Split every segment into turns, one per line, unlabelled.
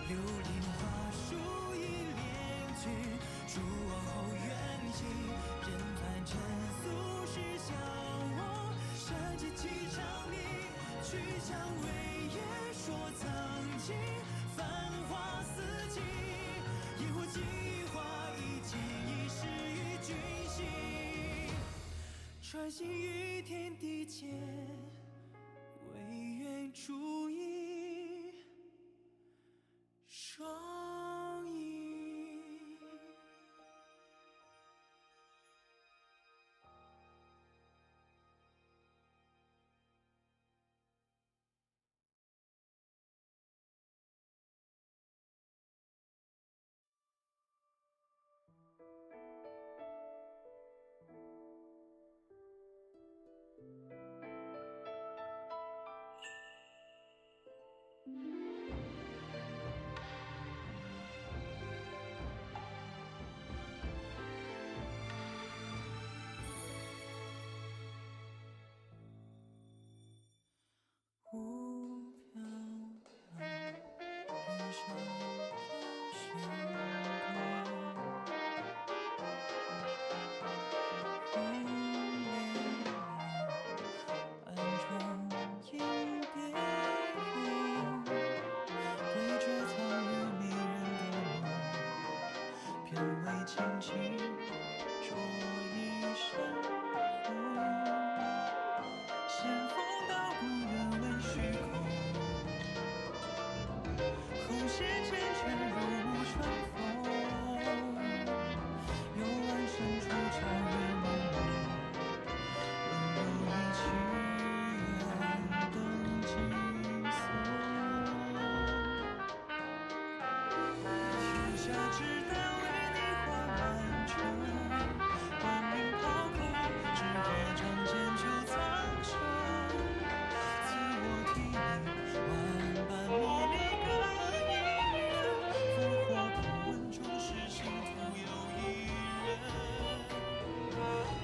流连花树一帘去，烛往后缘起，人凡尘俗世笑我设计几场你，去将伟业说曾经，繁华四季，烟火几花一尽，一世与君行，穿行于天地间，唯愿注意双翼。雾飘飘，云上飘星空，风连连，暗中影别红，对着草与迷人的梦，片尾轻轻着一身红，先锋到古原为虚空，红线缱绻如春风，幽暗深处朝月朦胧，温柔一曲远灯惊悚，天下之大为你画满城，冠名抛空，只合仗剑就苍生，赐我替你万般磨砺各一人，烽火不问终是心徒有一人，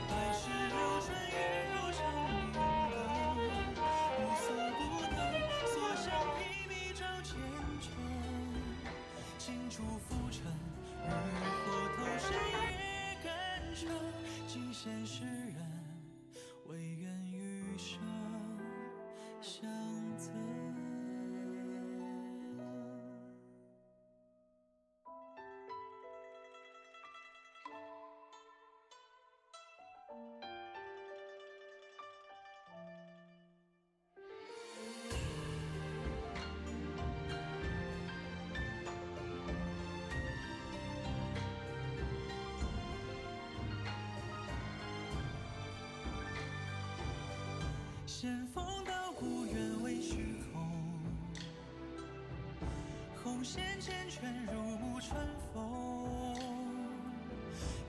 百世流转月如长明灯，无所不能，所向披靡照前程，金烛浮沉，日火投身月干城，尽现世人，唯愿余生相赠。先锋到古原为虚空，红线缱绻如春风，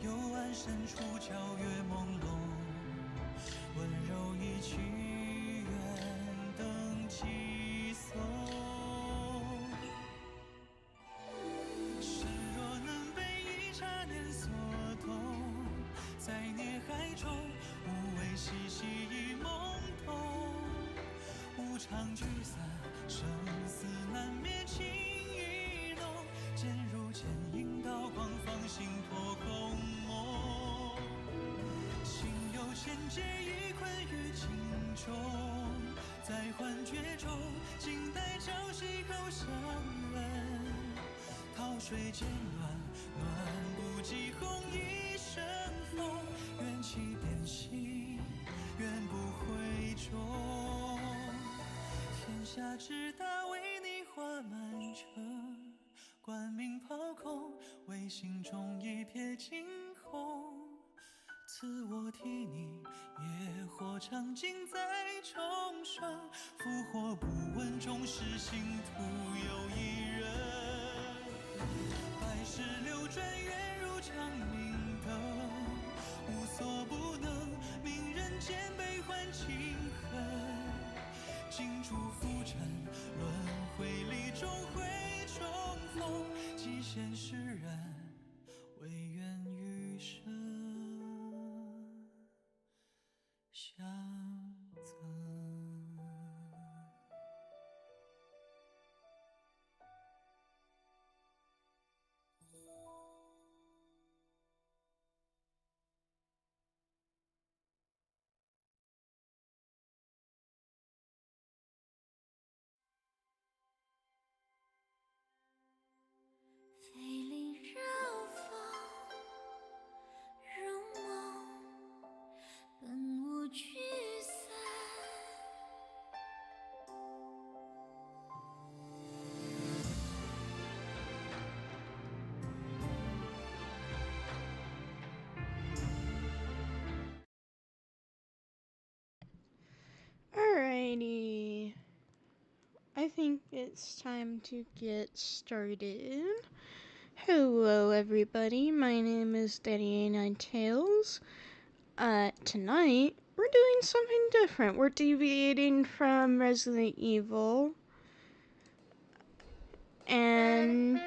幽暗深处皎月朦胧，温柔一曲远灯寄送。身若能被一刹念所动，在孽海中无畏嬉戏已懵懂，无常聚散，生死难免情意浓，剑如剑影刀光放心破空梦，心有千劫已困于镜中，在幻觉中静待朝夕后相认，桃水渐暖，暖不及红一生风，缘起变心，愿不回终，天下之大为你画满城，冠名抛空，为心中一瞥惊鸿，赐我替你野火长尽在重生，烽火不问终是心徒有一人，百世流转月如长明灯，无所不能，明人间悲欢情恨，金烛浮沉，轮回里终会重逢，极限世人，唯愿余生相赠。
I think it's time to get started. Hello, everybody. My name is Deviating Tales. Tonight we're doing something different. We're deviating from Resident Evil, and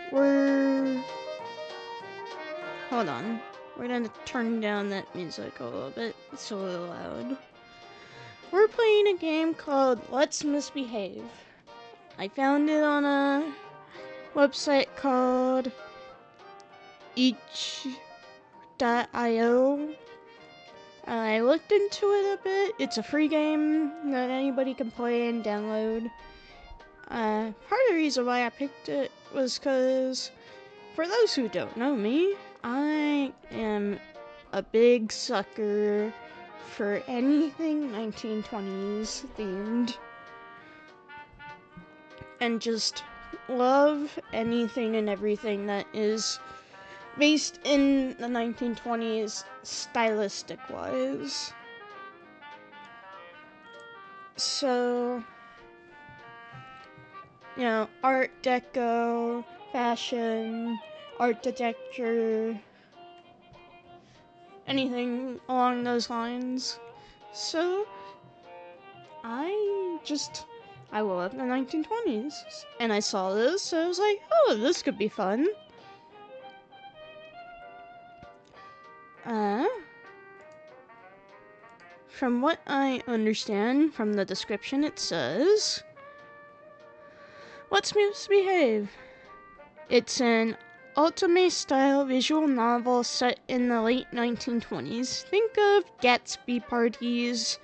hold on. We're gonna turn down that music a little bit. It's a little loud. We're playing a game called Let's Misbehave. I found it on a website called itch.io. I looked into it a bit. It's a free game that anybody can play and download. Part of the reason why I picked it was because, for those who don't know me, I am a big sucker for anything 1920s themed. And just love anything and everything that is based in the 1920s stylistic wise. So, Art Deco, fashion, architecture, anything along those lines. So, I love the 1920s. And I saw this, so I was like, oh, this could be fun. From what I understand from the description, it says, Let's Misbehave. It's an ultimate-style visual novel set in the late 1920s. Think of Gatsby parties,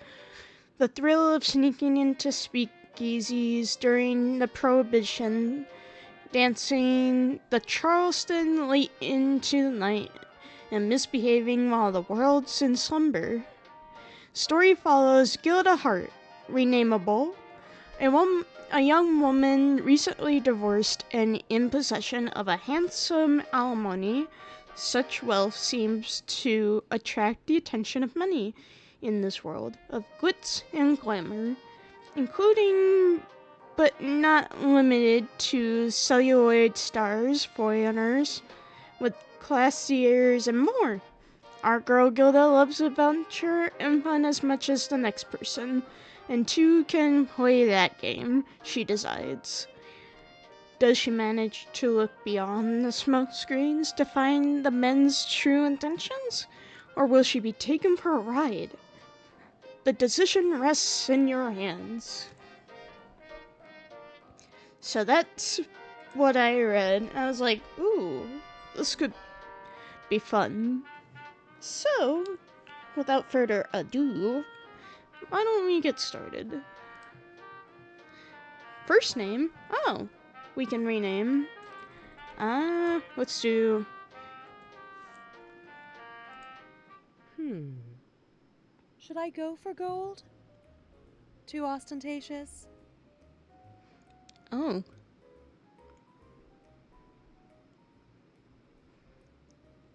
the thrill of sneaking into speakeasies during the Prohibition, dancing the Charleston late into the night, and misbehaving while the world's in slumber. Story follows Gilda Hart, renameable, a young woman recently divorced and in possession of a handsome alimony. Such wealth seems to attract the attention of many in this world of glitz and glamour, including but not limited to celluloid stars, foreigners with classiers, and more. Our girl Gilda loves adventure and fun as much as the next person, and two can play that game, she decides. Does she manage to look beyond the smoke screens to find the men's true intentions? Or will she be taken for a ride? The decision rests in your hands. So that's what I read. I was like, ooh, this could be fun. So, without further ado, why don't we get started? First name? Oh, we can rename. Let's do...
Should I go for gold? Too ostentatious?
Oh.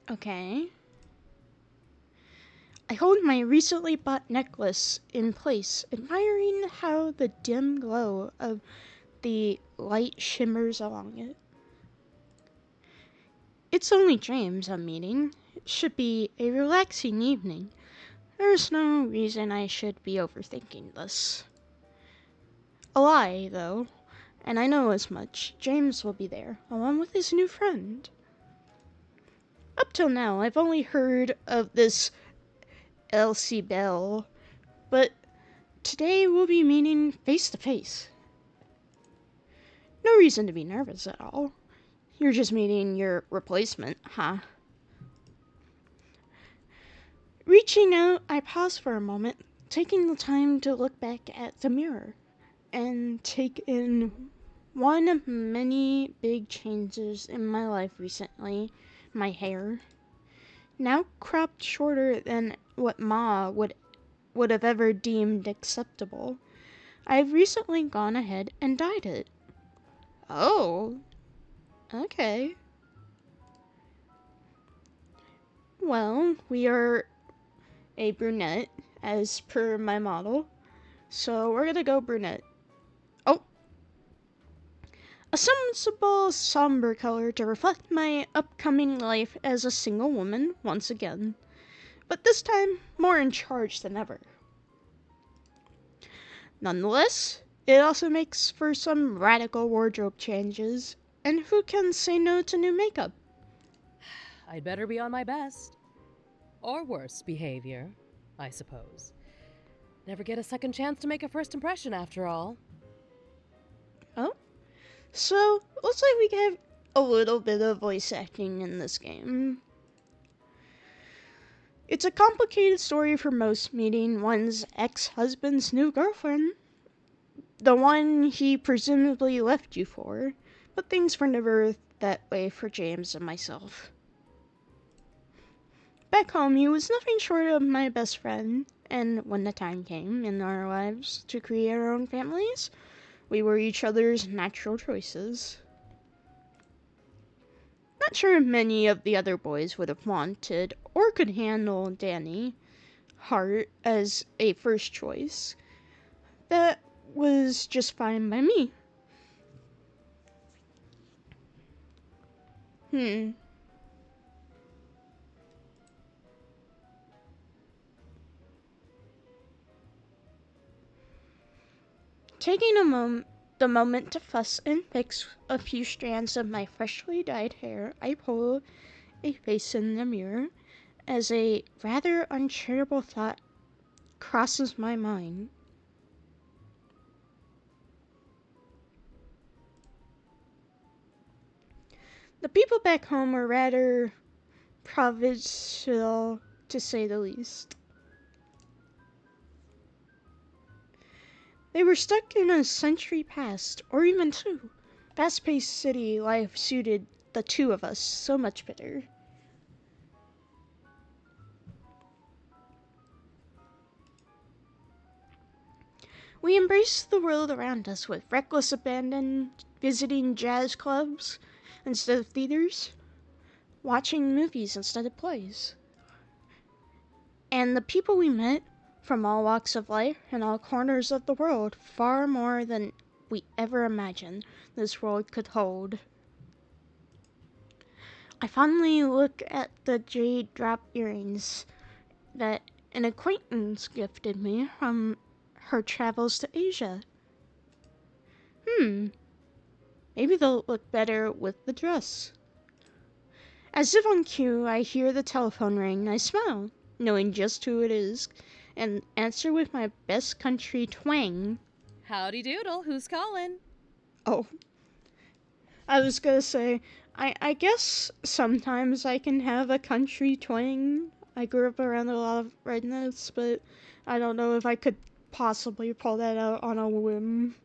Okay. I hold my recently bought necklace in place, admiring how the dim glow of the light shimmers along it. It's only James I'm meeting. It should be a relaxing evening. There's no reason I should be overthinking this. A lie, though, and I know as much. James will be there, along with his new friend. Up till now, I've only heard of this Elsie Bell, but today we'll be meeting face to face. No reason to be nervous at all. You're just meeting your replacement, huh? Reaching out, I pause for a moment, taking the time to look back at the mirror and take in one of many big changes in my life recently. My hair, now cropped shorter than what Ma would have ever deemed acceptable. I've recently gone ahead and dyed it. Oh, okay. Well, we are a brunette, as per my model, so we're gonna go brunette. Oh, a sensible, somber color to reflect my upcoming life as a single woman once again, but this time more in charge than ever. Nonetheless, it also makes for some radical wardrobe changes, and who can say no to new makeup?
I'd better be on my best. Or worse behavior, I suppose. Never get a second chance to make a first impression, after all.
Oh? So, looks like we have a little bit of voice acting in this game. It's a complicated story for most, meeting one's ex-husband's new girlfriend. The one he presumably left you for, but things were never that way for James and myself. Back home, he was nothing short of my best friend, and when the time came in our lives to create our own families, we were each other's natural choices. Not sure if many of the other boys would have wanted or could handle Danny Hart as a first choice. That was just fine by me. Taking the moment to fuss and fix a few strands of my freshly dyed hair, I pull a face in the mirror as a rather uncharitable thought crosses my mind. The people back home are rather provincial, to say the least. They were stuck in a century past, or even two. Fast-paced city life suited the two of us so much better. We embraced the world around us with reckless abandon, visiting jazz clubs instead of theaters, watching movies instead of plays. And the people we met, from all walks of life and all corners of the world, far more than we ever imagined this world could hold. I fondly look at the jade drop earrings that an acquaintance gifted me from her travels to Asia. Maybe they'll look better with the dress. As if on cue, I hear the telephone ring. I smile, knowing just who it is, and answer with my best country twang.
Howdy doodle, who's calling?
Oh, I was gonna say, I guess sometimes I can have a country twang. I grew up around a lot of rednecks, but I don't know if I could possibly pull that out on a whim.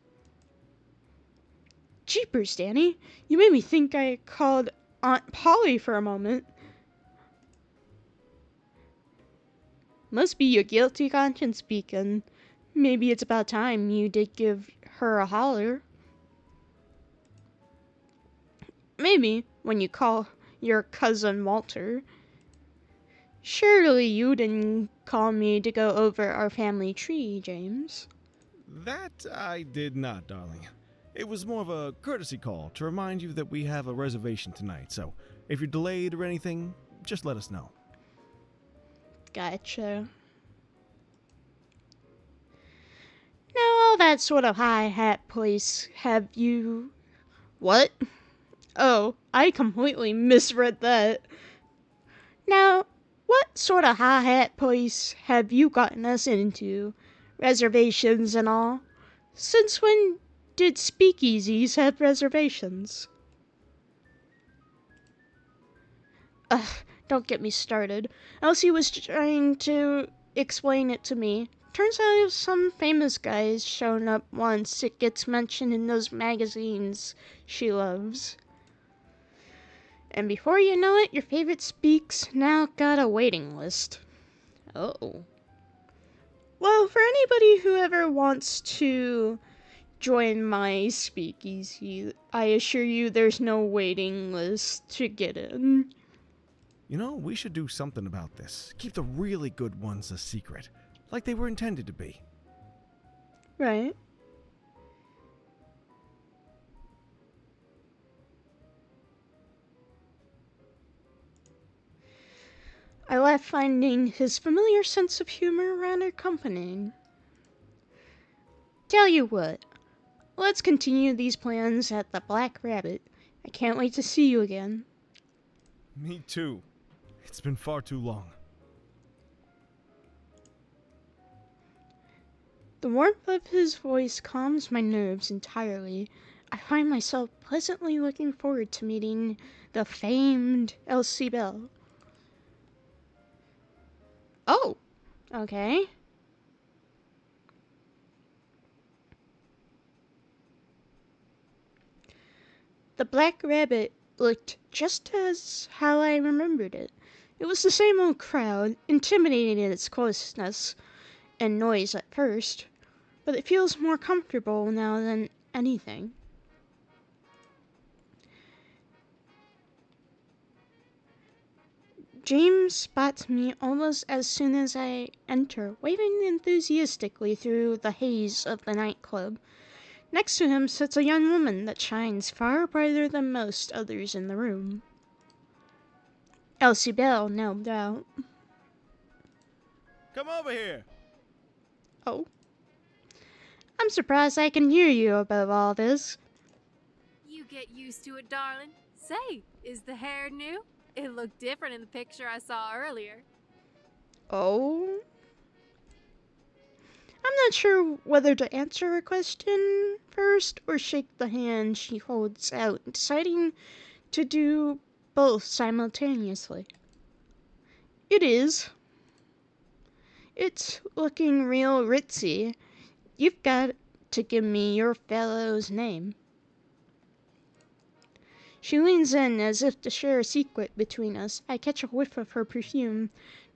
Jeepers, Danny, you made me think I called Aunt Polly for a moment. Must be your guilty conscience speaking. Maybe it's about time you did give her a holler. Maybe when you call your cousin Walter. Surely you didn't call me to go over our family tree, James.
That I did not, darling. It was more of a courtesy call to remind you that we have a reservation tonight, so if you're delayed or anything, just let us know.
Gotcha. Now, all that sort of hi-hat place, have you... What? Oh, I completely misread that. Now, what sort of hi-hat place have you gotten us into? Reservations and all? Since when did speakeasies have reservations? Ugh, don't get me started. Elsie was trying to explain it to me. Turns out if some famous guy's shown up once, it gets mentioned in those magazines she loves. And before you know it, your favorite speaks now got a waiting list. Oh. Well, for anybody who ever wants to join my speakeasy, I assure you there's no waiting list to get in.
You know, we should do something about this. Keep the really good ones a secret, like they were intended to be.
Right. I laughed, finding his familiar sense of humor rather comforting. Tell you what, let's continue these plans at the Black Rabbit. I can't wait to see you again.
Me too. It's been far too long.
The warmth of his voice calms my nerves entirely. I find myself pleasantly looking forward to meeting the famed Elsie Bell. Oh, okay. The Black Rabbit looked just as how I remembered it. It was the same old crowd, intimidating in its closeness and noise at first, but it feels more comfortable now than anything. James spots me almost as soon as I enter, waving enthusiastically through the haze of the nightclub. Next to him sits a young woman that shines far brighter than most others in the room. Elsie Bell, no doubt.
Come over here.
Oh. I'm surprised I can hear you above all this.
You get used to it, darling. Say, is the hair new? It looked different in the picture I saw earlier.
Oh? I'm not sure whether to answer her question first or shake the hand she holds out, deciding to do both simultaneously. It is. It's looking real ritzy. You've got to give me your fellow's name. She leans in as if to share a secret between us. I catch a whiff of her perfume,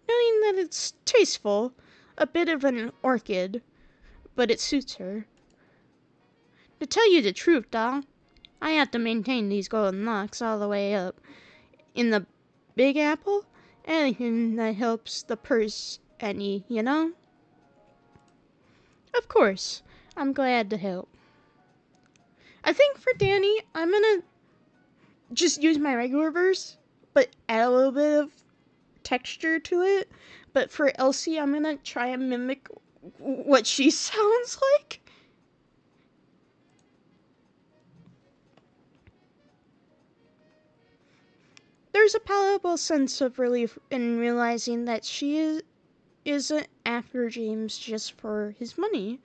knowing that it's tasteful, a bit of an orchid, but it suits her. To tell you the truth, doll, I have to maintain these golden locks all the way up. In the Big Apple, anything that helps the purse any, you know? Of course, I'm glad to help. I think for Danny, I'm gonna just use my regular verse, but add a little bit of texture to it. But for Elsie, I'm gonna try and mimic what she sounds like. There's a palpable sense of relief in realizing that isn't after James just for his money.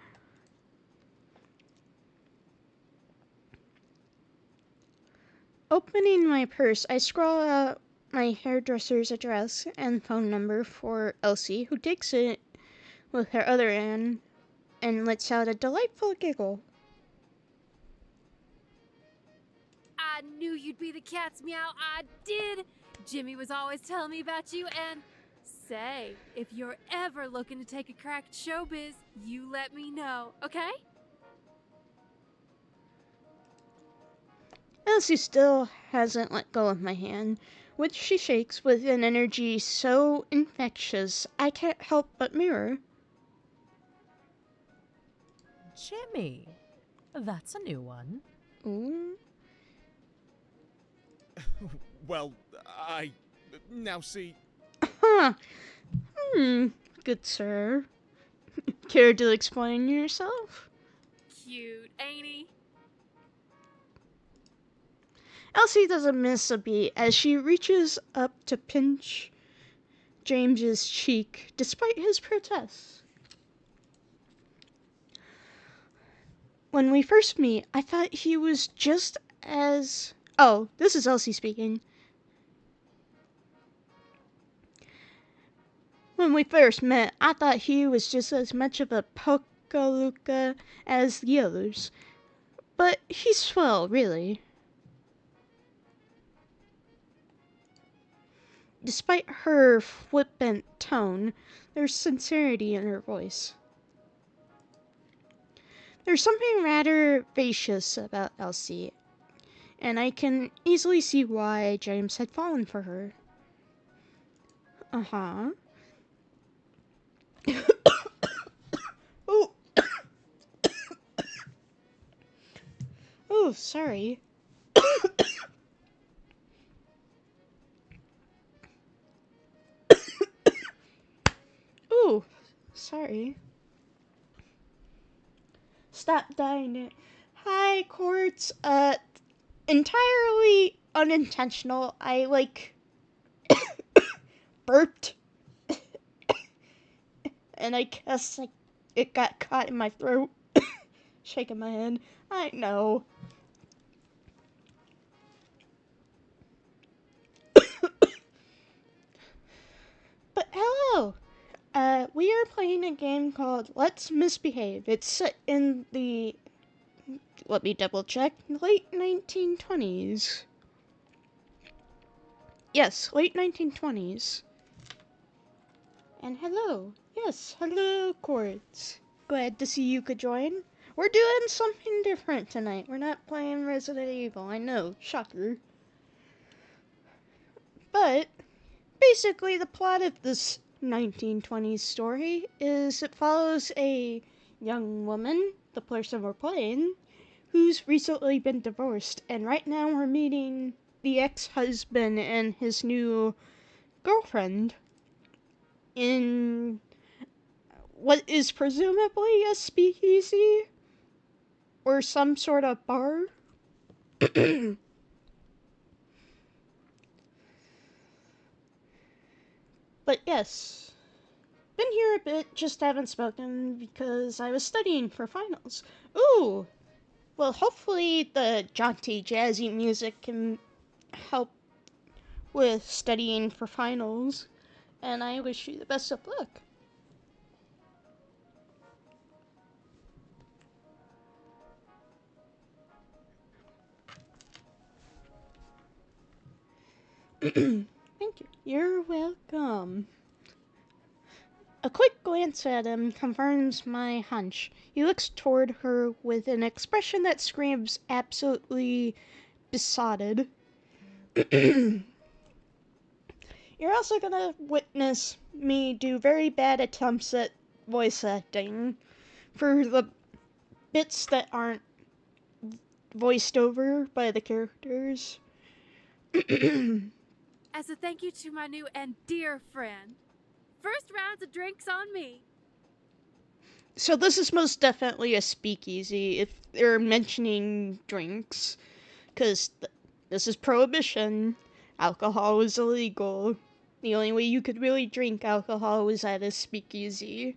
Opening my purse, I scroll out my hairdresser's address and phone number for Elsie, who takes it with her other hand and lets out a delightful giggle.
I knew you'd be the cat's meow. I did. Jimmy was always telling me about you, and say, if you're ever looking to take a crack at showbiz, you let me know, okay?
Elsie still hasn't let go of my hand, which she shakes with an energy so infectious I can't help but mirror.
Jimmy, that's a new one.
Ooh.
Well, now see.
Huh. Good sir. Care to explain yourself?
Cute, ain't he?
Elsie doesn't miss a beat as she reaches up to pinch James's cheek despite his protests. When we first meet, I thought he was just as... Oh, this is Elsie speaking. When we first met, I thought he was just as much of a Pokaluka as the others. But he's swell, really. Despite her flippant tone, there's sincerity in her voice. There's something rather vivacious about Elsie, and I can easily see why James had fallen for her. Uh-huh. Oh. Oh, sorry. sorry. Stop dying it. Hi, Quartz. Entirely unintentional. I, burped. And I guess, it got caught in my throat. Shaking my head. I know. But hello! We are playing a game called Let's Misbehave. It's set in the, let me double check, late 1920s. Yes, late 1920s. And hello. Yes, hello, Quartz. Glad to see you could join. We're doing something different tonight. We're not playing Resident Evil, I know, shocker. But basically, the plot of this 1920s story is it follows a young woman, the person we're playing, who's recently been divorced. And right now we're meeting the ex-husband and his new girlfriend in what is presumably a speakeasy or some sort of bar. But yes, been here a bit, just haven't spoken because I was studying for finals. Ooh! Well, hopefully the jaunty, jazzy music can help with studying for finals, and I wish you the best of luck. Thank you. You're welcome. A quick glance at him confirms my hunch. He looks toward her with an expression that screams absolutely besotted. You're also gonna witness me do very bad attempts at voice acting for the bits that aren't voiced over by the characters.
As a thank you to my new and dear friend, first rounds of drinks on me.
So this is most definitely a speakeasy if they're mentioning drinks, because this is prohibition. Alcohol is illegal. The only way you could really drink alcohol was at a speakeasy.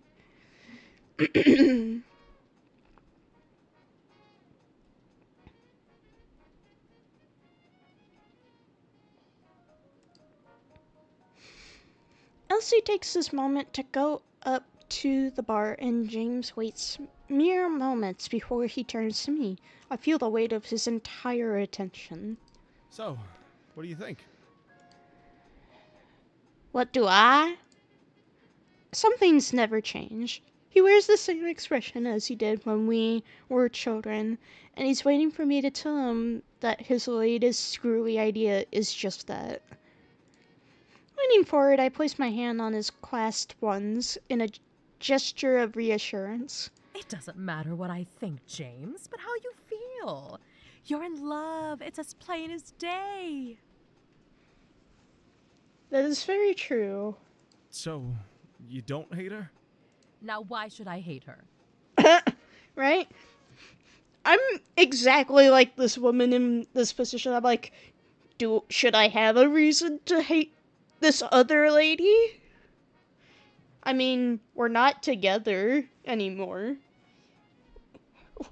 Elsie takes this moment to go up to the bar, and James waits mere moments before he turns to me. I feel the weight of his entire attention.
So, what do you think?
What do I? Some things never change. He wears the same expression as he did when we were children, and he's waiting for me to tell him that his latest screwy idea is just that. Leaning forward, I place my hand on his clasped ones in a gesture of reassurance.
It doesn't matter what I think, James, but how you feel. You're in love. It's as plain as day.
That is very true.
So, you don't hate her?
Now, why should I hate her?
Right? I'm exactly like this woman in this position. I'm like, should I have a reason to hate this other lady? I mean, we're not together anymore.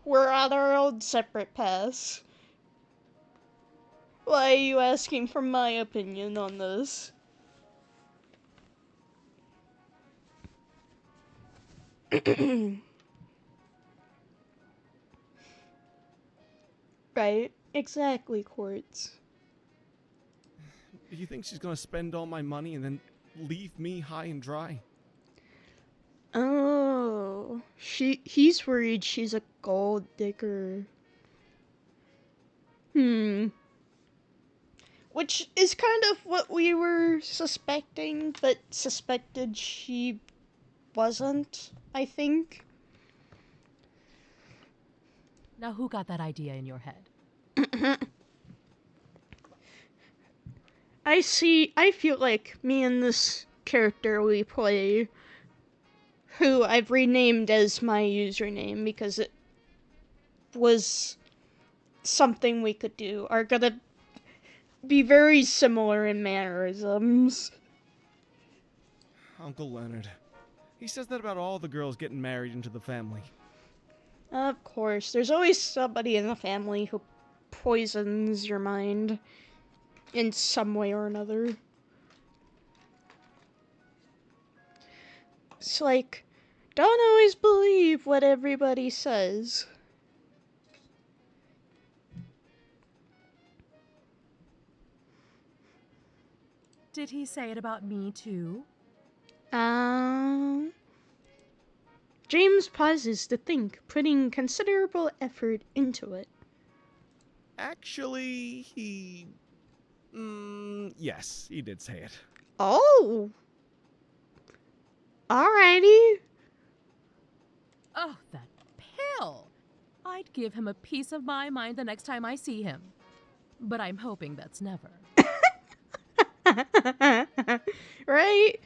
We're on our own separate paths. Why are you asking for my opinion on this? Right, exactly, Quartz.
Do you think she's gonna spend all my money and then leave me high and dry?
Oh, he's worried she's a gold digger. Which is kind of what we were suspecting, but suspected she wasn't, I think.
Now, who got that idea in your head?
I feel like me and this character we play who I've renamed as my username because it was something we could do, are gonna be very similar in mannerisms.
Uncle Leonard. He says that about all the girls getting married into the family.
Of course, there's always somebody in the family who poisons your mind in some way or another. It's like, don't always believe what everybody says.
Did he say it about me, too?
James pauses to think, putting considerable effort into it.
Actually, he. Yes, he did say it.
Oh! Alrighty.
Oh, that pill! I'd give him a piece of my mind the next time I see him. But I'm hoping that's never.
Right?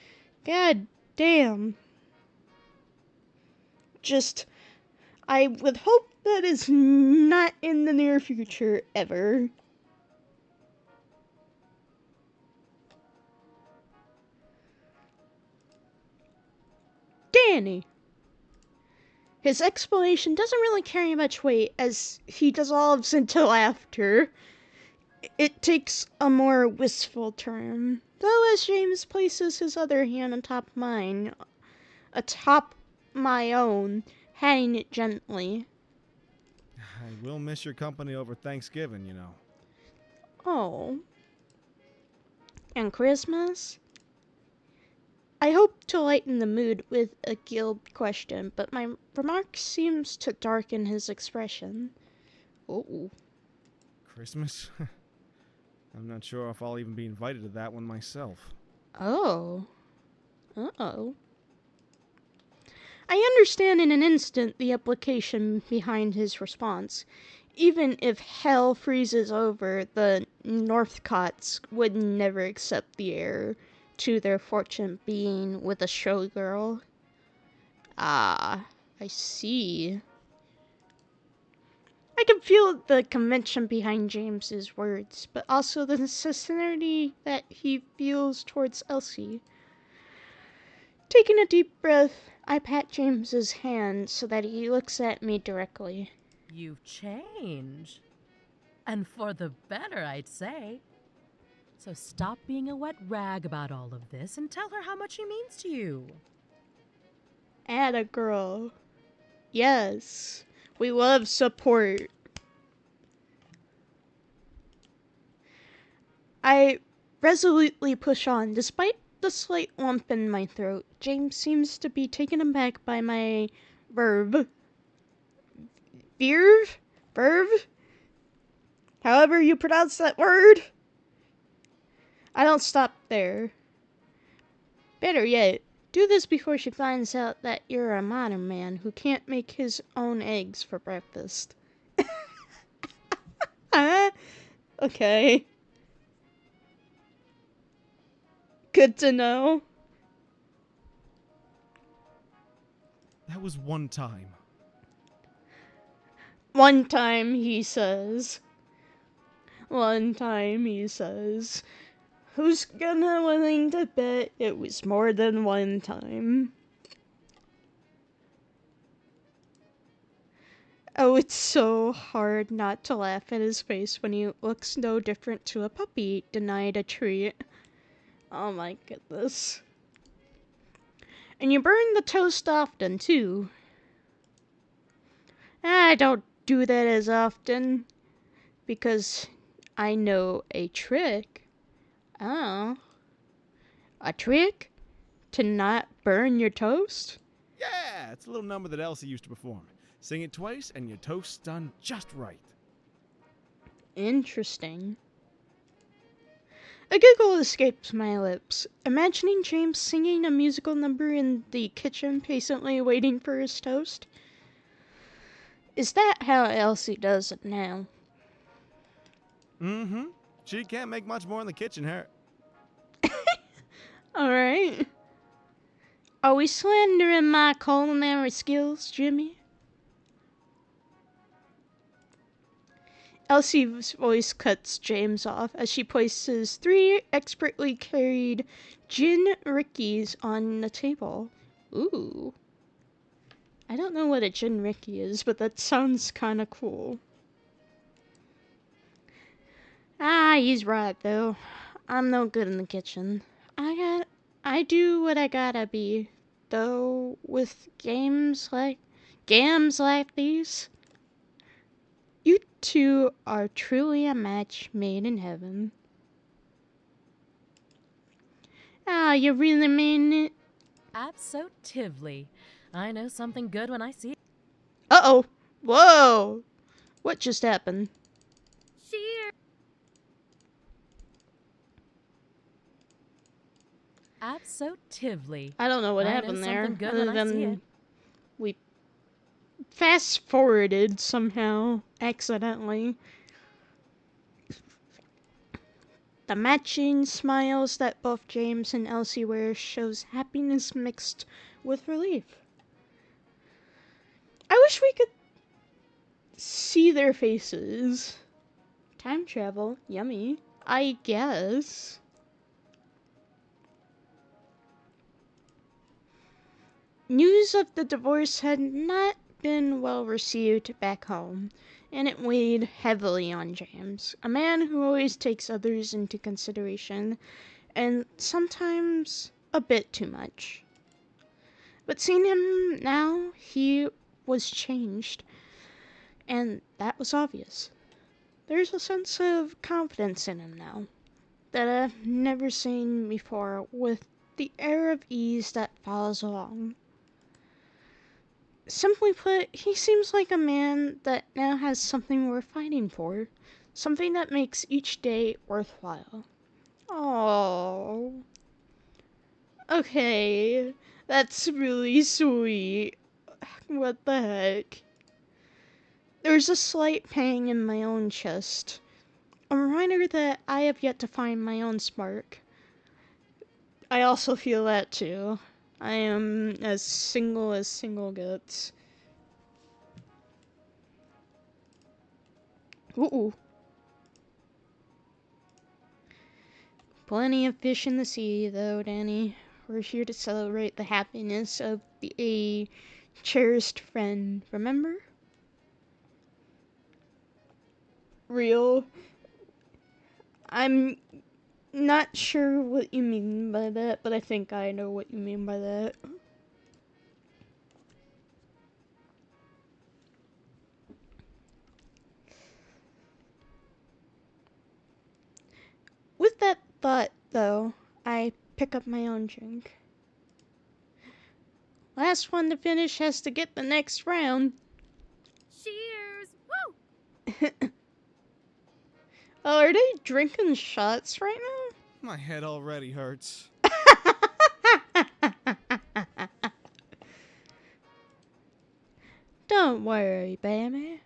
God damn. I would hope that is not in the near future ever. Danny. His explanation doesn't really carry much weight as he dissolves into laughter. It takes a more wistful turn, though as James places his other hand atop my own, patting it gently.
I will miss your company over Thanksgiving, you know.
Oh. And Christmas? I hope to lighten the mood with a guilt question, but my remark seems to darken his expression. Oh.
Christmas? I'm not sure if I'll even be invited to that one myself.
Oh. Uh-oh. I understand in an instant the implication behind his response. Even if hell freezes over, the Northcotts would never accept the heir to their fortune being with a showgirl. Ah, I see. I can feel the convention behind James's words, but also the sincerity that he feels towards Elsie. Taking a deep breath, I pat James's hand so that he looks at me directly.
You've changed. And for the better, I'd say. So stop being a wet rag about all of this and tell her how much he means to you.
Atta girl. Yes, we love support. I resolutely push on, despite the slight lump in my throat. James seems to be taken aback by my verve. Verve? However you pronounce that word. I don't stop there. Better yet, do this before she finds out that you're a modern man who can't make his own eggs for breakfast. Okay. Good to know.
That was one time.
One time, he says. One time, he says. Who's gonna willing to bet it was more than one time? Oh, it's so hard not to laugh at his face when he looks no different to a puppy denied a treat. Oh my goodness. And you burn the toast often, too. I don't do that as often, because I know a trick. Oh. A trick? To not burn your toast?
Yeah, it's a little number that Elsie used to perform. Sing it twice and your toast's done just right.
Interesting. A giggle escapes my lips, imagining James singing a musical number in the kitchen, patiently waiting for his toast. Is that how Elsie does it now?
Mm-hmm. She can't make much more in the kitchen, her.
Alright. Are we slandering my culinary skills, Jimmy? Elsie's voice cuts James off as she places 3 expertly carried gin rickeys on the table. Ooh. I don't know what a gin rickey is, but that sounds kinda cool. Ah, he's right, though. I'm no good in the kitchen. I do what I gotta be, though, with games like these. You two are truly a match made in heaven. Ah, you really mean it?
Absolutely. I know something good when I see it.
Uh-oh. Whoa. What just happened?
Cheers!
Absolutely.
I don't know what
I know
happened there,
something good
other
when I see
than
it.
we fast-forwarded somehow, accidentally. The matching smiles that both James and Elsie wear shows happiness mixed with relief. I wish we could see their faces. Time travel, yummy, I guess. News of the divorce had not been well received back home, and it weighed heavily on James, a man who always takes others into consideration, and sometimes a bit too much. But seeing him now, he was changed, and that was obvious. There's a sense of confidence in him now that I've never seen before, with the air of ease that follows along. Simply put, he seems like a man that now has something worth fighting for, something that makes each day worthwhile. Oh, okay, that's really sweet. What the heck? There's a slight pang in my own chest, a reminder that I have yet to find my own spark. I also feel that too. I am as single gets. Ooh. Plenty of fish in the sea, though, Danny. We're here to celebrate the happiness of a cherished friend, remember? Real. I'm not sure what you mean by that, but I think I know what you mean by that. With that thought, though, I pick up my own drink. Last one to finish has to get the next round.
Cheers! Woo!
Oh, are they drinking shots right
My head already hurts.
now? Don't worry, baby.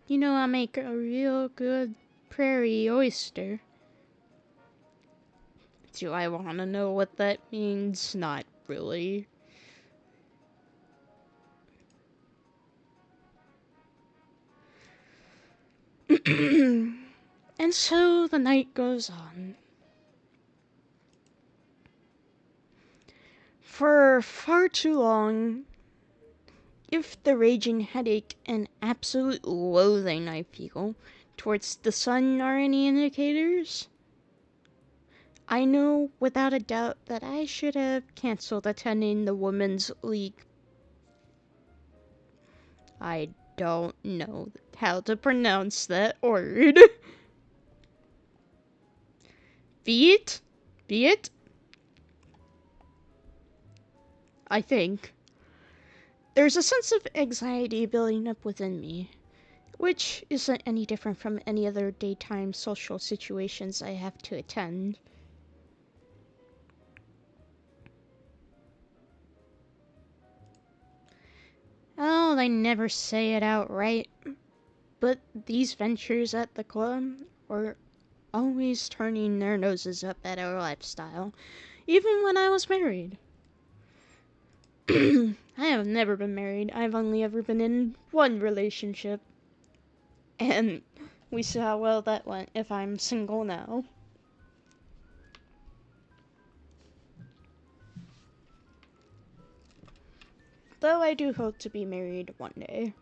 You know I make a real good prairie oyster. Do I want to know what that means? Not really. And so the night goes on. For far too long, if the raging headache and absolute loathing I feel towards the sun are any indicators, I know without a doubt that I should have cancelled attending the Women's League. I don't know how to pronounce that word. Viet? Viet? I think. There's a sense of anxiety building up within me, which isn't any different from any other daytime social situations I have to attend. Oh, they never say it outright, but these ventures at the club were always turning their noses up at our lifestyle, even when I was married. I have never been married. I've only ever been in one relationship. And we saw how well that went if I'm single now. Though I do hope to be married one day.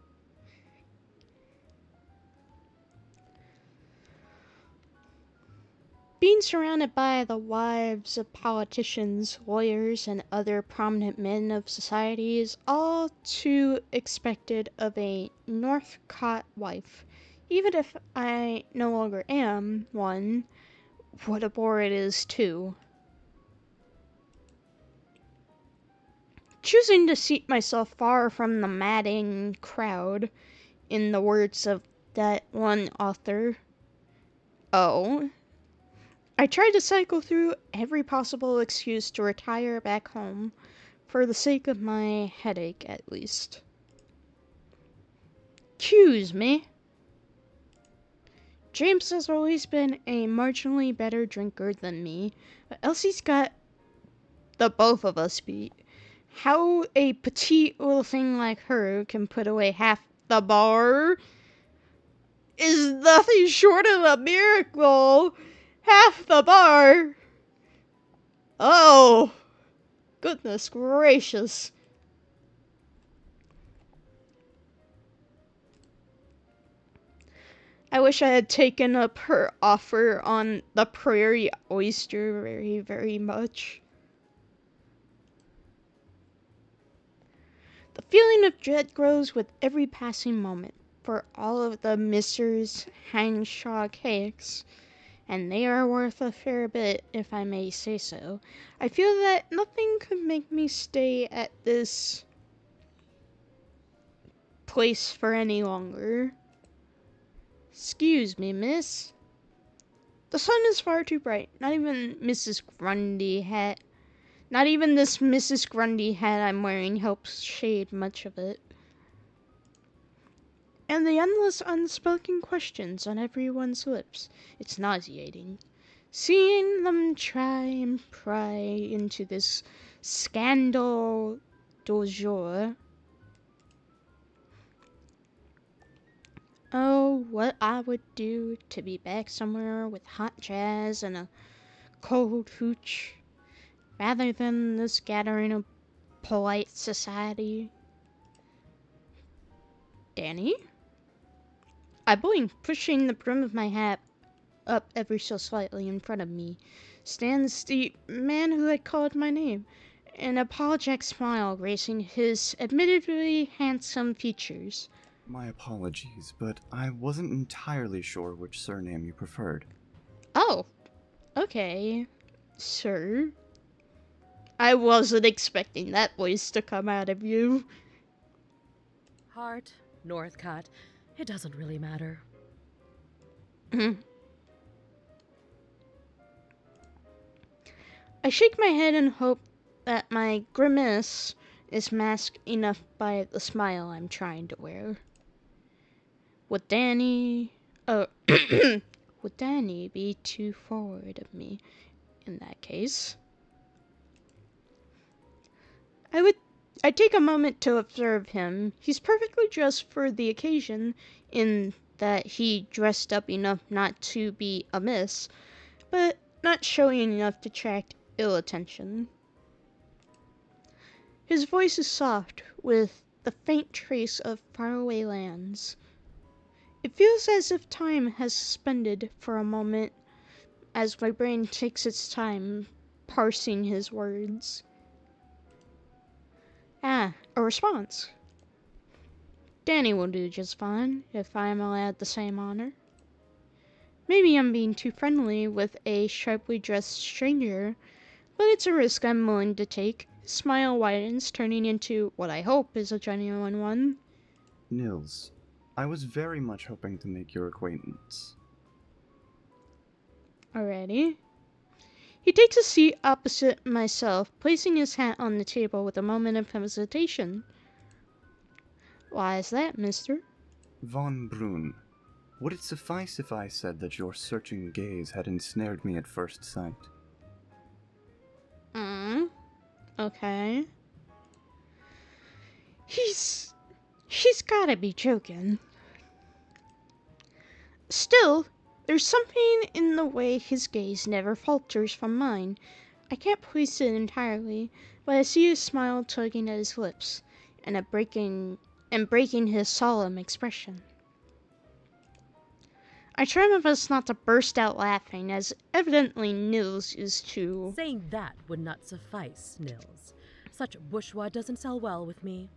Being surrounded by the wives of politicians, lawyers, and other prominent men of society is all too expected of a Northcott wife. Even if I no longer am one, what a bore it is, too. Choosing to seat myself far from the madding crowd, in the words of that one author. Oh. I tried to cycle through every possible excuse to retire back home, for the sake of my headache at least. Excuse me. James has always been a marginally better drinker than me, but Elsie's got the both of us beat. How a petite little thing like her can put away half the bar is nothing short of a miracle. Half the bar. Oh, goodness gracious. I wish I had taken up her offer on the prairie oyster very, very much. The feeling of dread grows with every passing moment for all of the Mrs. Hanshaw cakes, and they are worth a fair bit, if I may say so. I feel that nothing could make me stay at this place for any longer. Excuse me, miss. The sun is far too bright. Not even this Mrs. Grundy hat I'm wearing helps shade much of it. And the endless unspoken questions on everyone's lips. It's nauseating. Seeing them try and pry into this scandal du jour. Oh, what I would do to be back somewhere with hot jazz and a cold hooch, rather than this gathering of polite society. Danny? I blinked, pushing the brim of my hat up ever so slightly in front of me. Stands the man who had called my name, an apologetic smile gracing his admittedly handsome features.
My apologies, but I wasn't entirely sure which surname you preferred.
Oh, okay, sir. I wasn't expecting that voice to come out of you.
Hart, Northcott, it doesn't really matter.
I shake my head and hope that my grimace is masked enough by the smile I'm trying to wear. Would Danny be too forward of me in that case? I'd take a moment to observe him. He's perfectly dressed for the occasion, in that he dressed up enough not to be amiss, but not showing enough to attract ill attention. His voice is soft, with the faint trace of faraway lands. It feels as if time has suspended for a moment, as my brain takes its time parsing his words. Ah, a response. Danny will do just fine, if I am allowed the same honor. Maybe I'm being too friendly with a sharply dressed stranger, but it's a risk I'm willing to take. His smile widens, turning into what I hope is a genuine one.
Nils, I was very much hoping to make your acquaintance.
Alrighty. He takes a seat opposite myself, placing his hat on the table with a moment of hesitation. Why is that, mister?
Von Brunn, would it suffice if I said that your searching gaze had ensnared me at first sight?
Okay. She's gotta be joking. Still, there's something in the way his gaze never falters from mine. I can't place it entirely, but I see his smile tugging at his lips, and breaking his solemn expression. I try my best not to burst out laughing, as evidently Nils is too.
Saying that would not suffice, Nils. Such bourgeois doesn't sell well with me.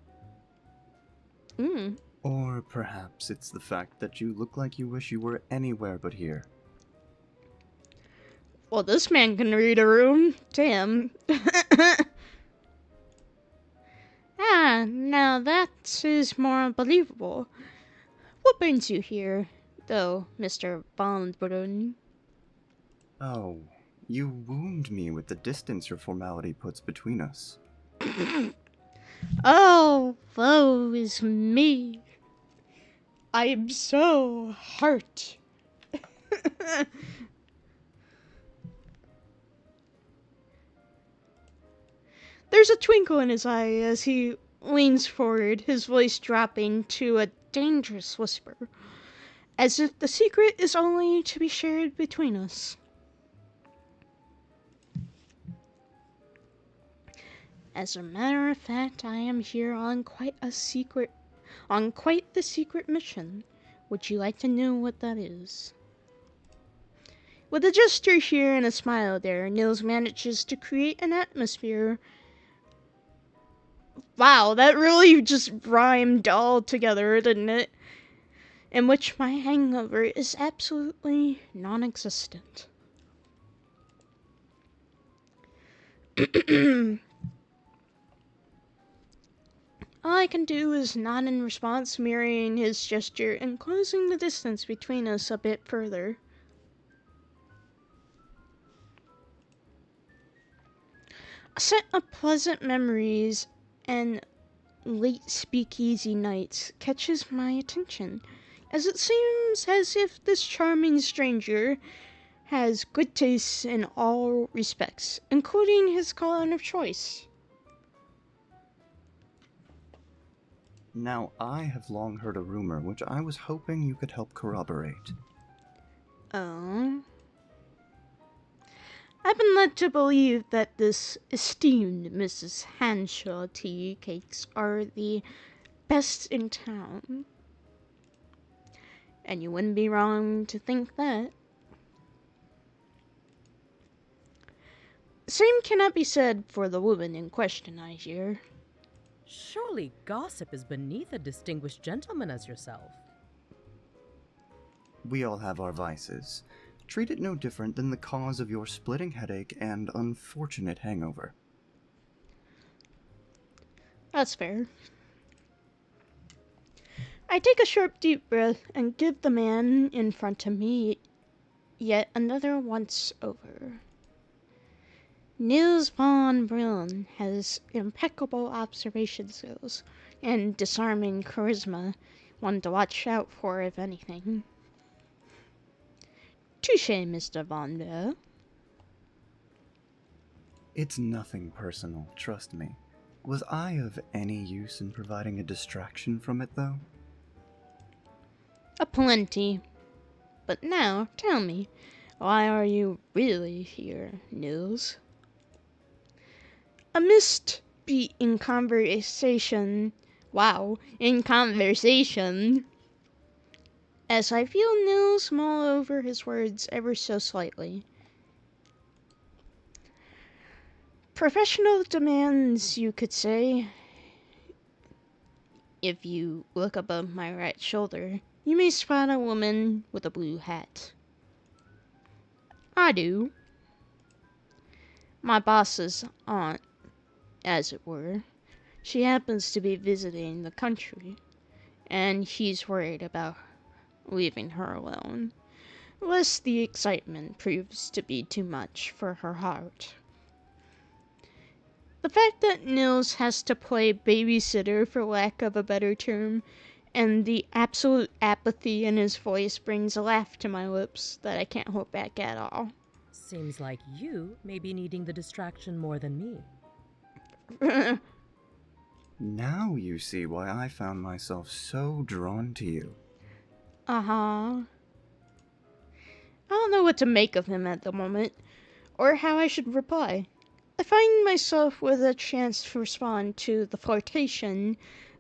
Or perhaps it's the fact that you look like you wish you were anywhere but here.
Well, this man can read a room. Damn. Now that is more believable. What brings you here, though, Mr. Von Brunn?
Oh, you wound me with the distance your formality puts between us.
Oh, woe is me. I am so hurt. There's a twinkle in his eye as he leans forward, his voice dropping to a dangerous whisper, as if the secret is only to be shared between us. As a matter of fact, I am here on quite the secret mission. Would you like to know what that is? With a gesture here and a smile there, Nils manages to create an atmosphere. Wow, that really just rhymed all together, didn't it? In which my hangover is absolutely non-existent. All I can do is nod in response, mirroring his gesture and closing the distance between us a bit further. A set of pleasant memories and late speakeasy nights catches my attention, as it seems as if this charming stranger has good taste in all respects, including his color of choice.
Now, I have long heard a rumor which I was hoping you could help corroborate.
Oh? I've been led to believe that this esteemed Mrs. Hanshaw tea cakes are the best in town. And you wouldn't be wrong to think that. Same cannot be said for the woman in question, I hear.
Surely gossip is beneath a distinguished gentleman as yourself.
We all have our vices. Treat it no different than the cause of your splitting headache and unfortunate hangover.
That's fair. I take a sharp deep breath and give the man in front of me yet another once over. Niels von Brunn has impeccable observation skills and disarming charisma, one to watch out for if anything. Touché, Mr. Von Brunn.
It's nothing personal, trust me. Was I of any use in providing a distraction from it, though?
Aplenty. But now, tell me, why are you really here, Niels? A mist beat in conversation. Wow, in conversation. As I feel Nils mull over his words ever so slightly. Professional demands, you could say. If you look above my right shoulder, you may spot a woman with a blue hat. I do. My boss's aunt, as it were. She happens to be visiting the country, and he's worried about leaving her alone, lest the excitement proves to be too much for her heart. The fact that Nils has to play babysitter, for lack of a better term, and the absolute apathy in his voice brings a laugh to my lips that I can't hold back at all.
Seems like you may be needing the distraction more than me.
Now you see why I found myself so drawn to you.
Uh-huh. I don't know what to make of him at the moment, or how I should reply. I find myself with a chance to respond to the flirtation,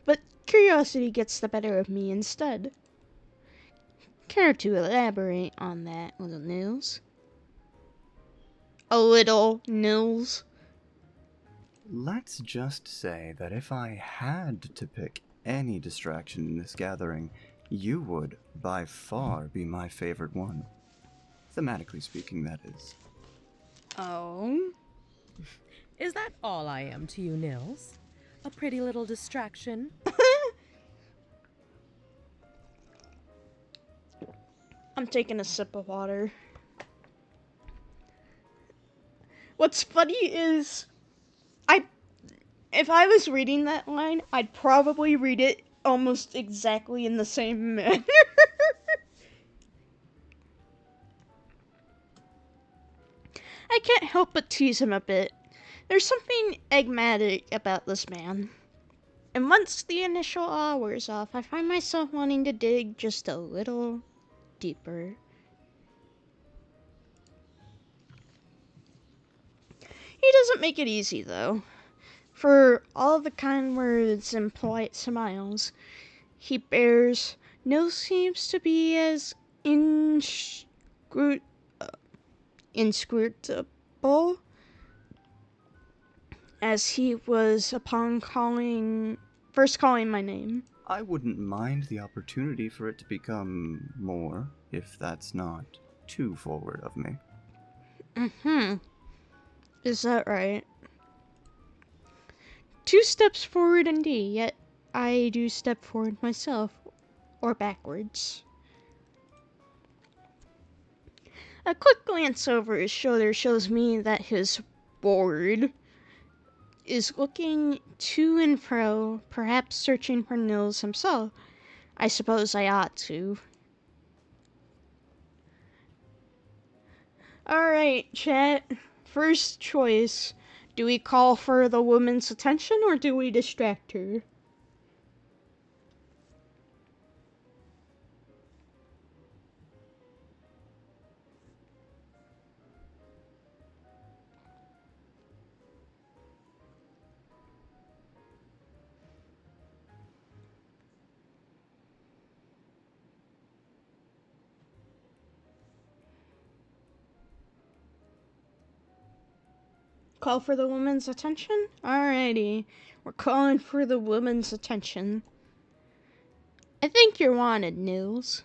but curiosity gets the better of me instead. Care to elaborate on that, little Nils? A little Nils?
Let's just say that if I had to pick any distraction in this gathering, you would, by far, be my favorite one. Thematically speaking, that is.
Oh?
Is that all I am to you, Nils? A pretty little distraction?
I'm taking a sip of water. What's funny is, if I was reading that line, I'd probably read it almost exactly in the same manner. I can't help but tease him a bit. There's something enigmatic about this man. And once the initial awe wears off, I find myself wanting to dig just a little deeper. He doesn't make it easy, though. For all the kind words and polite smiles he bears, no seems to be as inscrutable as he was upon first calling my name.
I wouldn't mind the opportunity for it to become more, if that's not too forward of me.
Mm-hmm. Is that right? 2 steps forward indeed, yet I do step forward myself, or backwards. A quick glance over his shoulder shows me that his ward is looking to and fro, perhaps searching for Nils himself. I suppose I ought to. Alright, chat. First choice. Do we call for the woman's attention or do we distract her? Call for the woman's attention? Alrighty. We're calling for the woman's attention. I think you're wanted, Nils.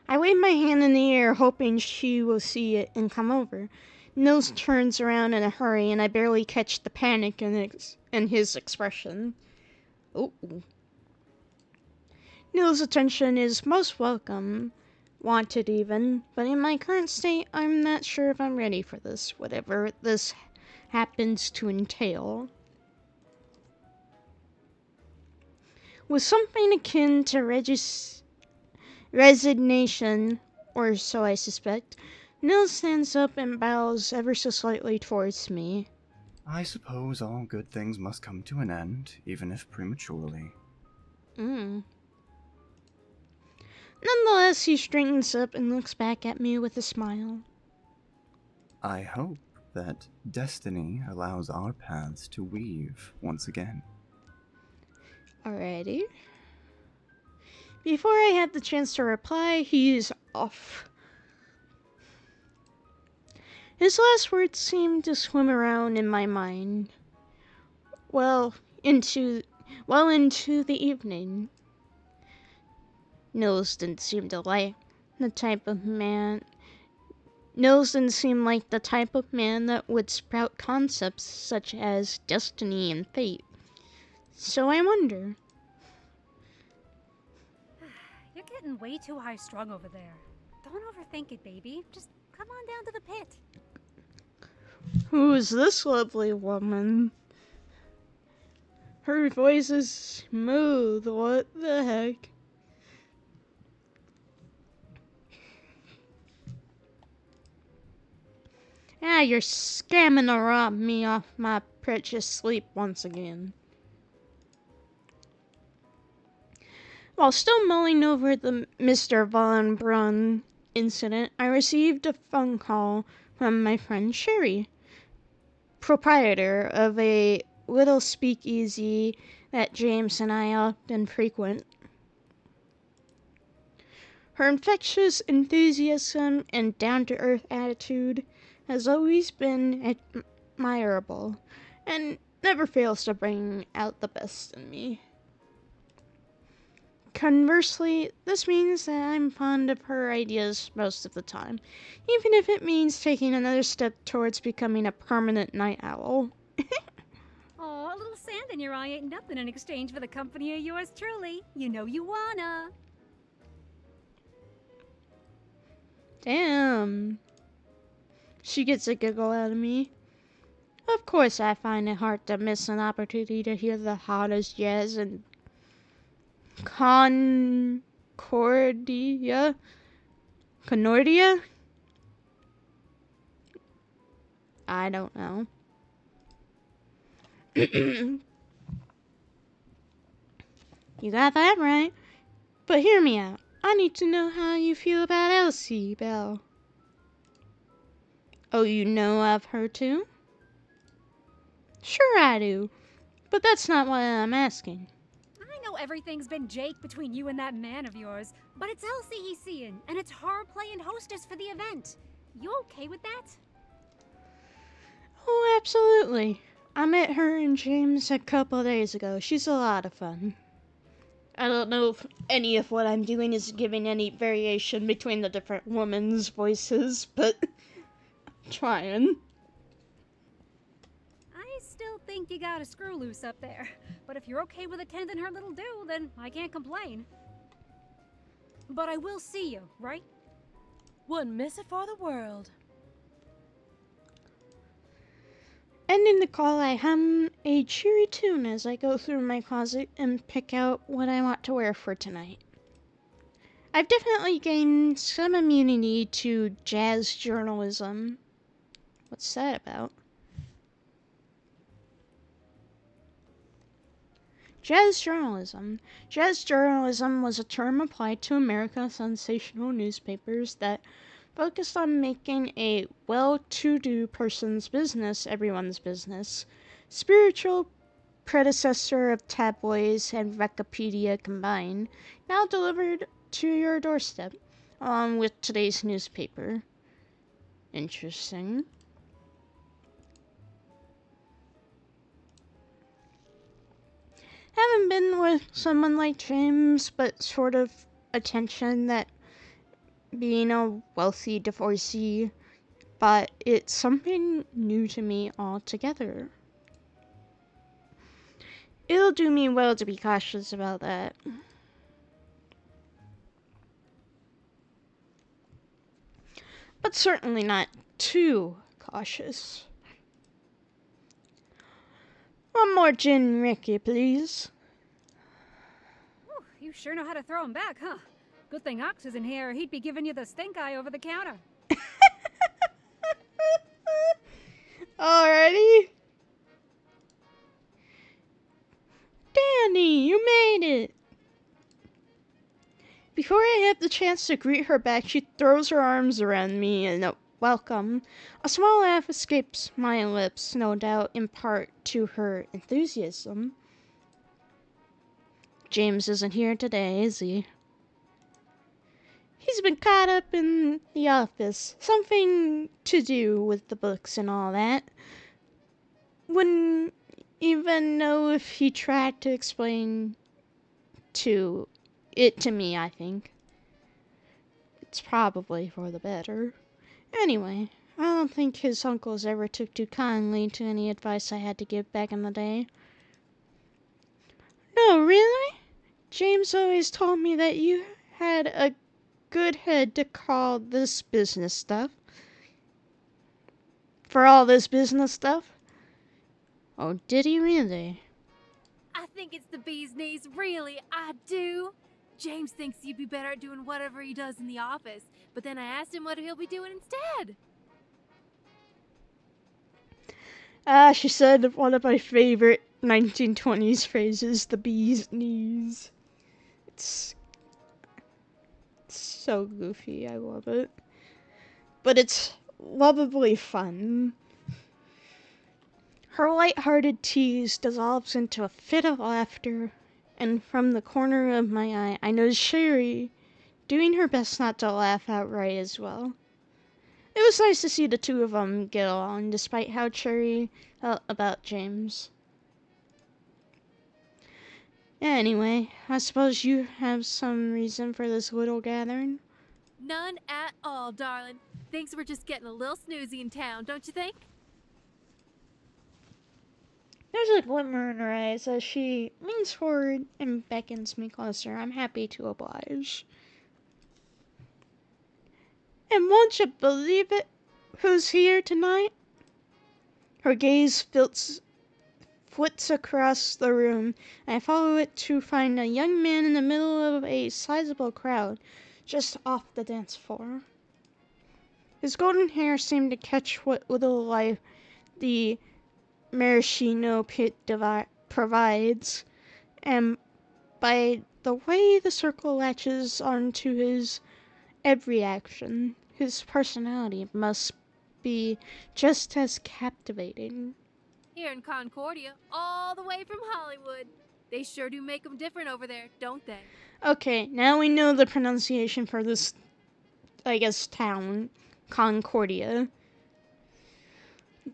I wave my hand in the air, hoping she will see it and come over. Nils turns around in a hurry, and I barely catch the panic in his expression. Oh. Nils' attention is most welcome, wanted even, but in my current state, I'm not sure if I'm ready for this, whatever this happens to entail. With something akin to resignation, or so I suspect, Nils stands up and bows ever so slightly towards me.
I suppose all good things must come to an end, even if prematurely.
Nonetheless, he straightens up and looks back at me with a smile.
I hope that destiny allows our paths to weave once again.
Alrighty. Before I had the chance to reply, he's off. His last words seemed to swim around in my mind. Well into the evening. Nils didn't seem like the type of man that would sprout concepts such as destiny and fate. So I wonder.
You're getting way too high strung over there. Don't overthink it, baby. Just come on down to the pit.
Who is this lovely woman? Her voice is smooth. What the heck? Ah, you're scamming to rob me off my precious sleep once again. While still mulling over the Mr. Von Brunn incident, I received a phone call from my friend Sherry, proprietor of a little speakeasy that James and I often frequent. Her infectious enthusiasm and down-to-earth attitude has always been admirable and never fails to bring out the best in me. Conversely, this means that I'm fond of her ideas most of the time, even if it means taking another step towards becoming a permanent night owl.
Oh, a little sand in your eye ain't nothing in exchange for the company of yours truly. You know you wanna.
Damn. She gets a giggle out of me. Of course I find it hard to miss an opportunity to hear the hottest jazz in Concordia? Concordia? I don't know. You got that right. But hear me out. I need to know how you feel about Elsie, Belle. Oh, you know of her too? Sure I do. But that's not what I'm asking.
I know everything's been Jake between you and that man of yours, but it's Elsie he's seeing, and it's her playing hostess for the event. You okay with that?
Oh, absolutely. I met her and James a couple days ago. She's a lot of fun. I don't know if any of what I'm doing is giving any variation between the different women's voices, but I'm trying.
I still think you got a screw loose up there, but if you're okay with attending her little do, then I can't complain. But I will see you, right?
Wouldn't miss it for the world.
Ending the call, I hum a cheery tune as I go through my closet and pick out what I want to wear for tonight. I've definitely gained some immunity to jazz journalism. What's that about? Jazz journalism. Jazz journalism was a term applied to America's sensational newspapers that focused on making a well-to-do person's business everyone's business. Spiritual predecessor of tabloids and Wikipedia combined, now delivered to your doorstep, along with today's newspaper. Interesting. Haven't been with someone like James, but sort of attention that being a wealthy divorcee, but it's something new to me altogether. It'll do me well to be cautious about that. But certainly not too cautious. One more gin Ricky, please.
Whew, you sure know how to throw him back, huh? Good thing Ox isn't here, or he'd be giving you the stink eye over the counter.
Alrighty. Danny, you made it! Before I have the chance to greet her back, she throws her arms around me in a welcome. A small laugh escapes my lips, no doubt in part to her enthusiasm. James isn't here today, is he? He's been caught up in the office. Something to do with the books and all that. Wouldn't even know if he tried to explain to me, I think. It's probably for the better. Anyway, I don't think his uncles ever took too kindly to any advice I had to give back in the day. No, really? James always told me that you had a good head to call this business stuff. For all this business stuff? Oh, did he really?
I think it's the bee's knees, really, I do. James thinks you'd be better at doing whatever he does in the office, but then I asked him what he'll be doing instead.
She said one of my favorite 1920s phrases, the bee's knees. It's It's so goofy. I love it. But it's lovably fun. Her light-hearted tease dissolves into a fit of laughter, and from the corner of my eye, I notice Sherry doing her best not to laugh outright as well. It was nice to see the two of them get along, despite how Cherry felt about James. Anyway, I suppose you have some reason for this little gathering?
None at all, darling. Thinks we're just getting a little snoozy in town, don't you think?
There's a glimmer in her eyes as she leans forward and beckons me closer. I'm happy to oblige. And won't you believe it? Who's here tonight? Her gaze flits across the room. I follow it to find a young man in the middle of a sizable crowd, just off the dance floor. His golden hair seemed to catch what little life the maraschino pit provides, and by the way the circle latches onto his every action, his personality must be just as captivating.
Here in Concordia, all the way from Hollywood. They sure do make 'em different over there, don't they?
Okay, now we know the pronunciation for this, I guess, town, Concordia.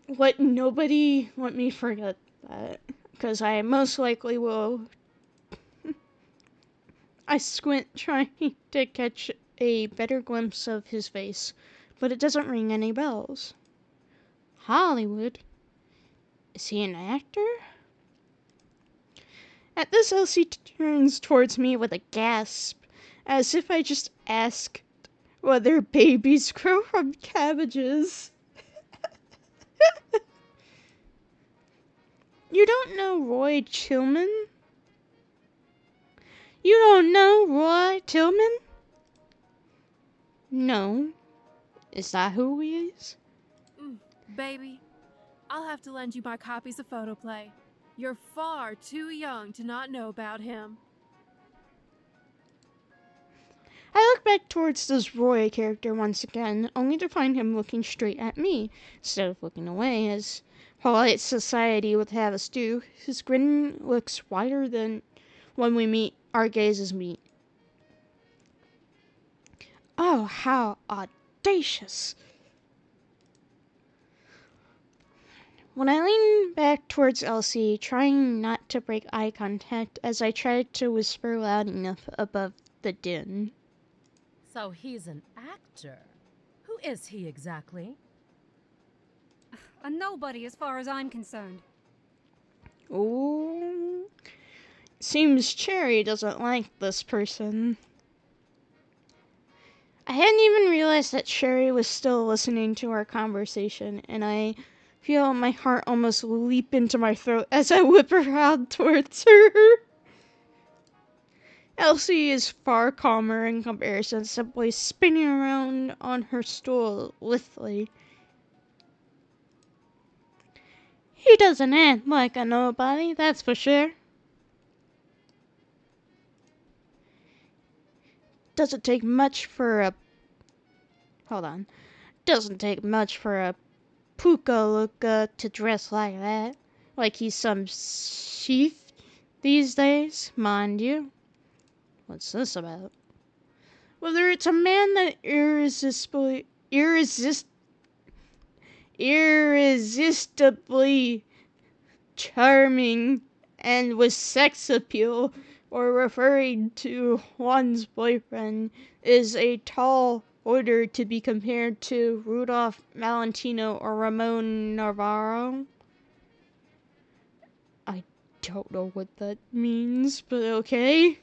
Let me forget that, because I most likely will. I squint trying to catch a better glimpse of his face, but it doesn't ring any bells. Hollywood? Is he an actor? At this, Elsie turns towards me with a gasp, as if I just asked whether babies grow from cabbages. You don't know Roy Tillman? You don't know Roy Tillman? No. Is that who he is?
Baby, I'll have to lend you my copies of Photoplay. You're far too young to not know about him.
I look back towards this Roy character once again, only to find him looking straight at me, instead of looking away, as polite society would have us do. His grin looks wider than when our gazes meet. Oh, how audacious! When I lean back towards Elsie, trying not to break eye contact as I try to whisper loud enough above the din.
So he's an actor. Who is he exactly?
A nobody as far as I'm concerned.
Ooh. Seems Cherry doesn't like this person. I hadn't even realized that Cherry was still listening to our conversation, and I feel my heart almost leap into my throat as I whip around towards her. Elsie is far calmer in comparison, simply spinning around on her stool lithely. He doesn't act like a nobody, that's for sure. Doesn't take much for a Puka-Luka to dress like that. Like he's some chief these days, mind you. What's this about? Whether it's a man that irresistibly charming and with sex appeal, or referring to one's boyfriend, is a tall order to be compared to Rudolph Valentino or Ramon Navarro. I don't know what that means, but okay.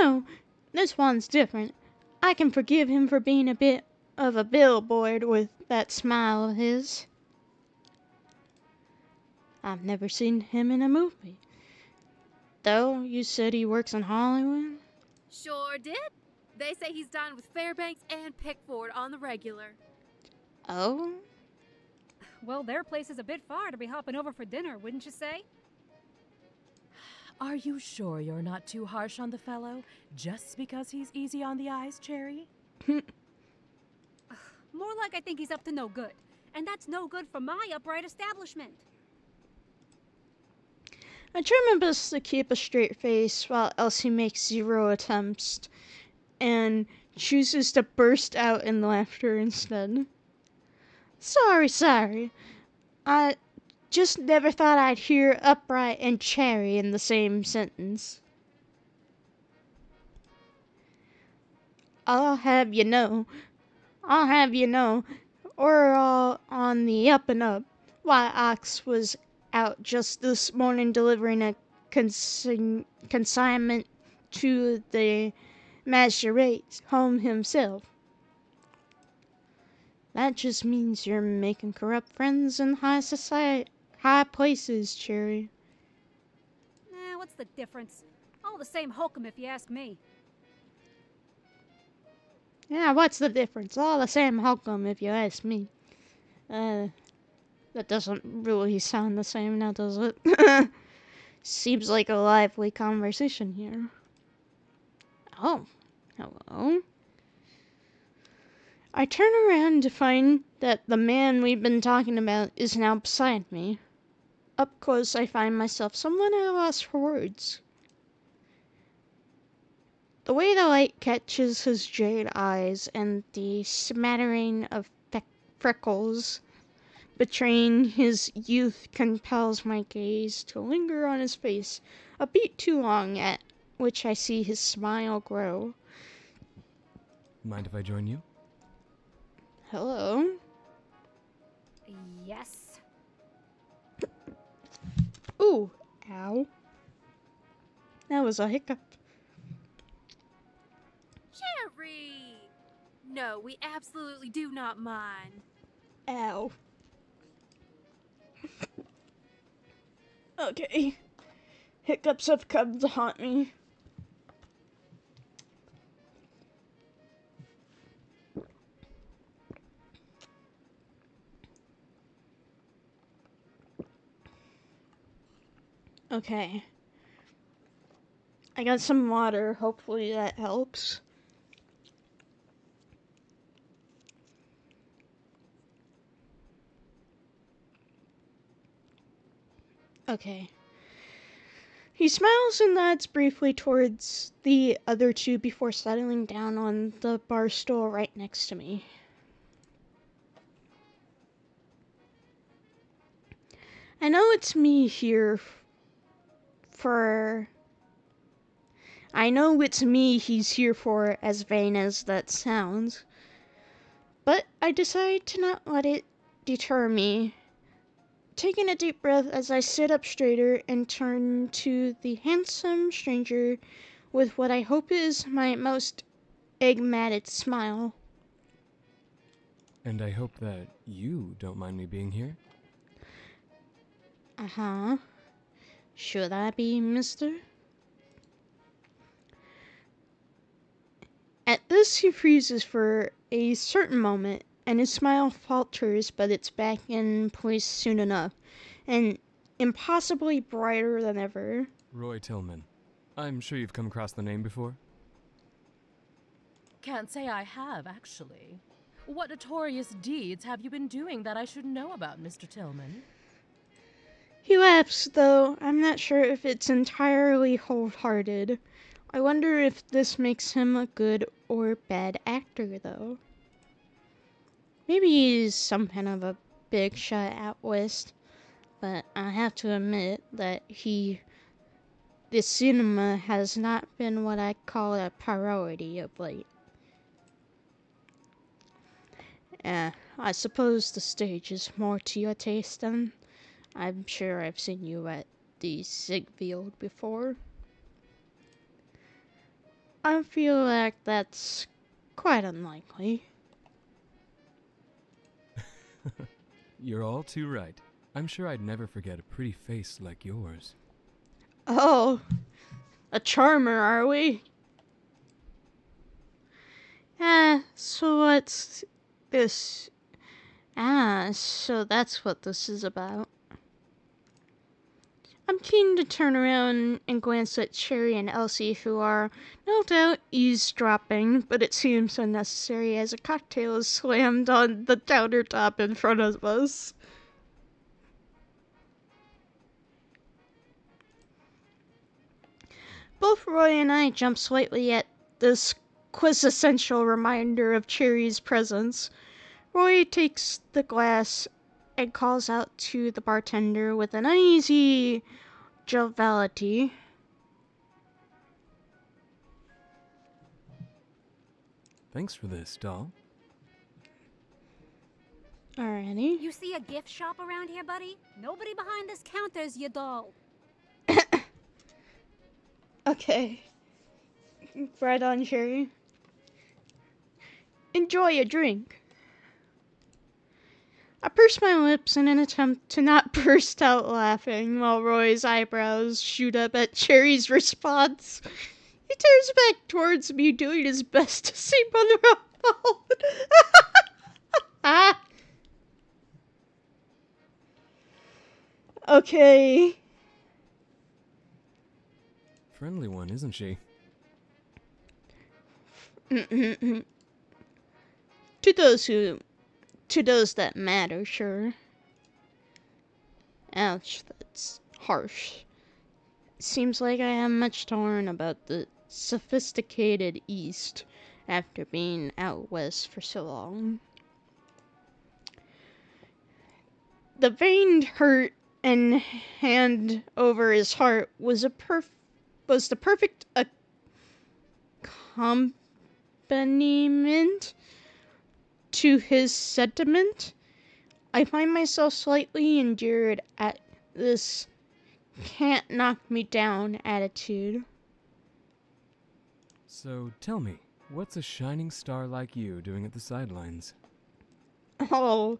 No, this one's different. I can forgive him for being a bit of a billboard with that smile of his. I've never seen him in a movie. Though, you said he works in Hollywood?
Sure did. They say he's dined with Fairbanks and Pickford on the regular.
Oh?
Well, their place is a bit far to be hopping over for dinner, wouldn't you say?
Are you sure you're not too harsh on the fellow just because he's easy on the eyes, Cherry?
More like I think he's up to no good. And that's no good for my upright establishment.
I try my best to keep a straight face while Elsie makes 0 attempts and chooses to burst out in laughter instead. Sorry. I just never thought I'd hear upright and cherry in the same sentence. I'll have you know, we're all on the up and up. Why, Ox was out just this morning delivering a consignment to the magistrate's home himself. That just means you're making corrupt friends in high places, Cherry.
What's the difference? All the same hokum if you ask me.
Yeah, what's the difference? All the same hokum if you ask me. That doesn't really sound the same now, does it? Seems like a lively conversation here. Oh, hello. I turn around to find that the man we've been talking about is now beside me. Up close, I find myself somewhat at a loss for words. The way the light catches his jade eyes and the smattering of freckles betraying his youth compels my gaze to linger on his face a beat too long, at which I see his smile grow.
Mind if I join you?
Hello?
Yes.
Ooh, ow. That was a hiccup.
Cherry! No, we absolutely do not mind.
Ow. Okay. Hiccups have come to haunt me. Okay. I got some water. Hopefully that helps. Okay. He smiles and nods briefly towards the other two before settling down on the bar stool right next to me. I know it's me here for... I know it's me he's here for, as vain as that sounds. But I decide to not let it deter me. Taking a deep breath as I sit up straighter and turn to the handsome stranger with what I hope is my most enigmatic smile.
And I hope that you don't mind me being here.
Uh-huh. Should I be, mister? At this, he freezes for a certain moment, and his smile falters, but it's back in place soon enough, and impossibly brighter than ever.
Roy Tillman. I'm sure you've come across the name before.
Can't say I have, actually. What notorious deeds have you been doing that I should know about, Mr. Tillman?
He laughs, though I'm not sure if it's entirely wholehearted. I wonder if this makes him a good or bad actor, though. Maybe he's some kind of a big shot out west, but I have to admit that the cinema has not been what I call a priority of late. I suppose the stage is more to your taste then. I'm sure I've seen you at the Ziegfeld before. I feel like that's quite unlikely.
You're all too right. I'm sure I'd never forget a pretty face like yours.
Oh, a charmer, are we? So what's this Ah, so that's what this is about. I'm keen to turn around and glance at Cherry and Elsie, who are, no doubt, eavesdropping, but it seems unnecessary as a cocktail is slammed on the countertop in front of us. Both Roy and I jump slightly at this quintessential reminder of Cherry's presence. Roy takes the glass and calls out to the bartender with an uneasy joviality.
Thanks for this, doll.
Alrighty.
You see a gift shop around here, buddy? Nobody behind this counter's your doll.
Okay. Right on, Cherry. Enjoy a drink. I purse my lips in an attempt to not burst out laughing while Roy's eyebrows shoot up at Cherry's response. He turns back towards me, doing his best to seem unruffled. Okay.
Friendly one, isn't she?
To those that matter, sure. Ouch, that's harsh. Seems like I have much to learn about the sophisticated East after being out west for so long. The veined hurt and hand over his heart was the perfect accompaniment to his sentiment. I find myself slightly endeared at this can't knock me down attitude.
So tell me, what's a shining star like you doing at the sidelines?
Oh,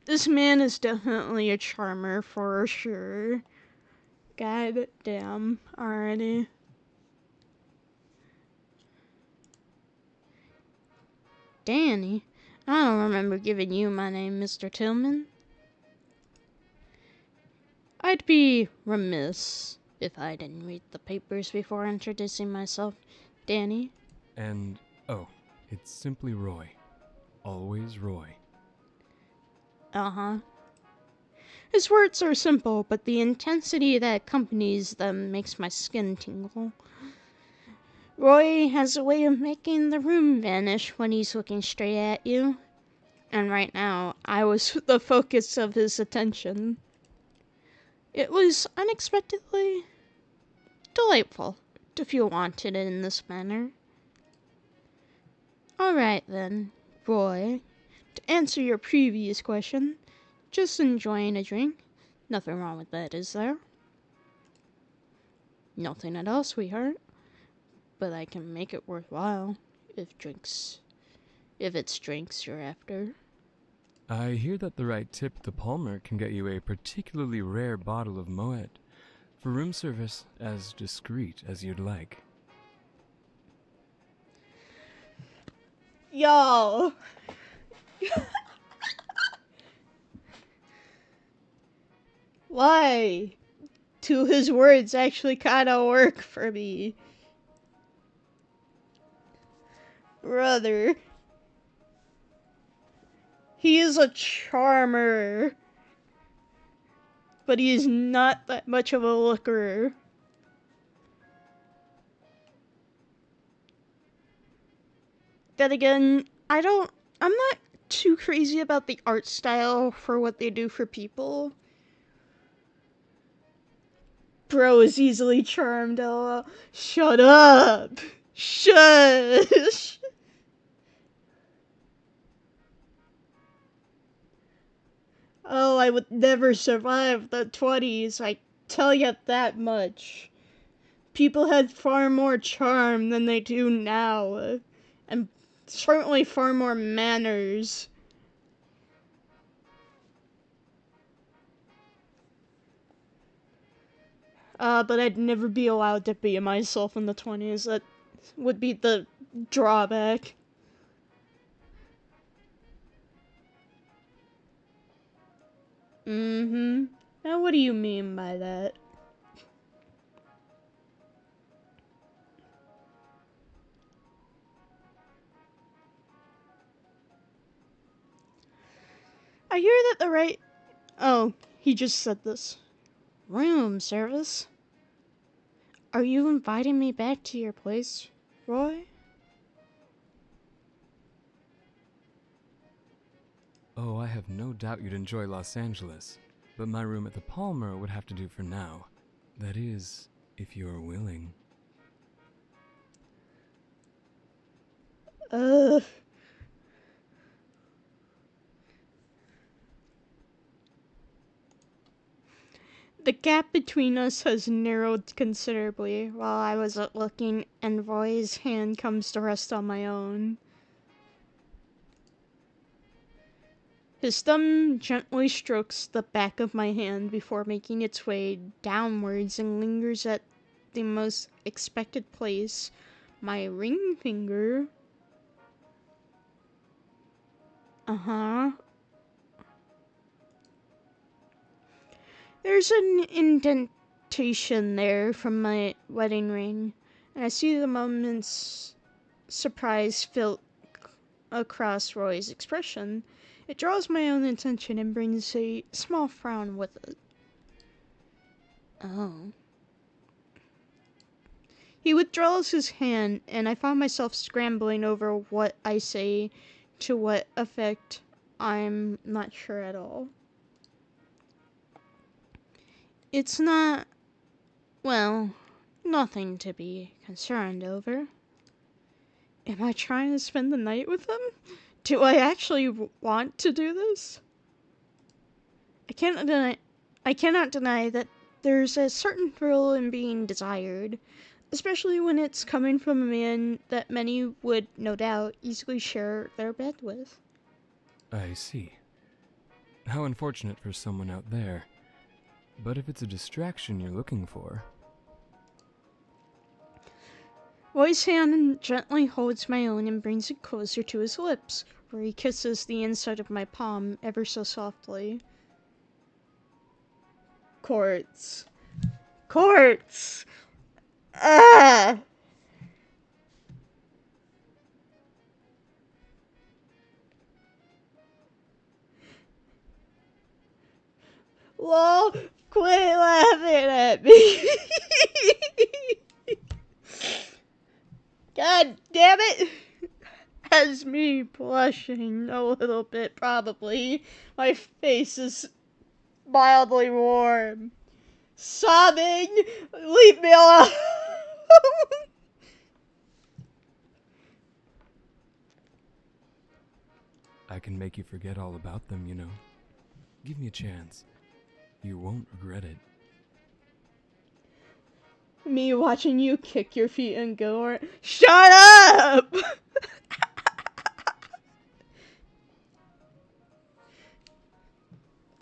this man is definitely a charmer for sure. God damn, already. Danny, I don't remember giving you my name, Mr. Tillman. I'd be remiss if I didn't read the papers before introducing myself, Danny.
And, oh, it's simply Roy. Always Roy.
Uh-huh. His words are simple, but the intensity that accompanies them makes my skin tingle. Roy has a way of making the room vanish when he's looking straight at you. And right now, I was the focus of his attention. It was unexpectedly delightful to feel wanted in this manner. Alright then, Roy. To answer your previous question, just enjoying a drink. Nothing wrong with that, is there? Nothing at all, sweetheart. But I can make it worthwhile if it's drinks you're after.
I hear that the right tip to Palmer can get you a particularly rare bottle of Moet. For room service, as discreet as you'd like.
Y'all. Why? Do his words actually kind of work for me? Brother. He is a charmer. But he is not that much of a looker. Then again, I'm not too crazy about the art style for what they do for people. Bro is easily charmed, lol. Shut up! Shush! Oh, I would never survive the 20s, I tell you that much. People had far more charm than they do now, and certainly far more manners. But I'd never be allowed to be myself in the 20s. That would be the drawback. Mm-hmm. Now what do you mean by that? I hear that the right... Oh, he just said this. Room service? Are you inviting me back to your place, Roy?
Oh, I have no doubt you'd enjoy Los Angeles, but my room at the Palmer would have to do for now. That is, if you're willing.
Ugh. The gap between us has narrowed considerably while I was looking, and Roy's hand comes to rest on my own. His thumb gently strokes the back of my hand before making its way downwards and lingers at the most expected place, my ring finger. Uh-huh. There's an indentation there from my wedding ring, and I see the moment's surprise felt across Roy's expression. It draws my own attention and brings a small frown with it. Oh. He withdraws his hand, and I find myself scrambling over what I say to what effect. I'm not sure at all. It's not, well, nothing to be concerned over. Am I trying to spend the night with him? Do I actually want to do this? I cannot deny that there's a certain thrill in being desired, especially when it's coming from a man that many would, no doubt, easily share their bed with.
I see. How unfortunate for someone out there. But if it's a distraction you're looking for...
Roy's hand gently holds my own and brings it closer to his lips, where he kisses the inside of my palm ever so softly. Quartz. Quartz! Ah! Lol, quit laughing at me. God damn it. Has me blushing a little bit, probably. My face is mildly warm. Sobbing. Leave me alone.
I can make you forget all about them, you know. Give me a chance. You won't regret it.
Me watching you kick your feet and go, shut up!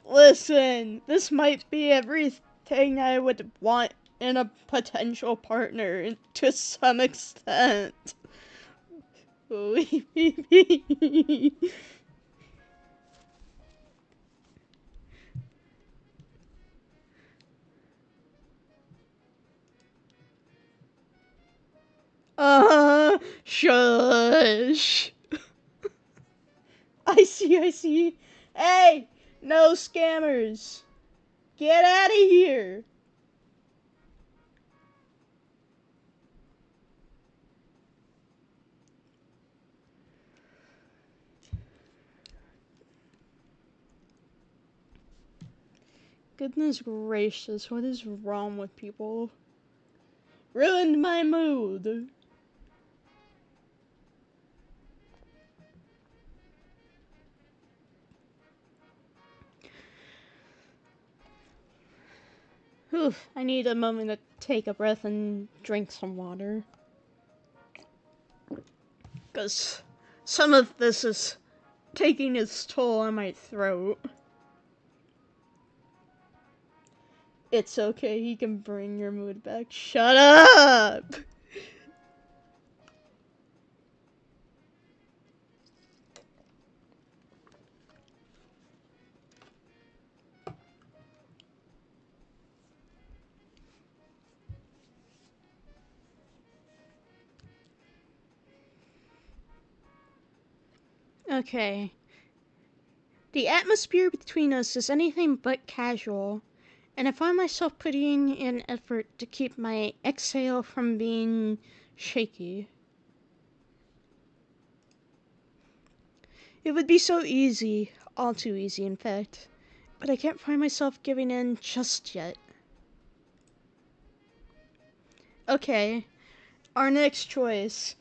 Listen, this might be everything I would want in a potential partner to some extent. Leave me be. Shush. I see. Hey, no scammers. Get out of here. Goodness gracious, what is wrong with people? Ruined my mood. Oof, I need a moment to take a breath and drink some water. Because some of this is taking its toll on my throat. It's okay, he can bring your mood back. Shut up! Okay. The atmosphere between us is anything but casual, and I find myself putting in effort to keep my exhale from being shaky. It would be so easy, all too easy in fact, but I can't find myself giving in just yet. Okay, our next choice.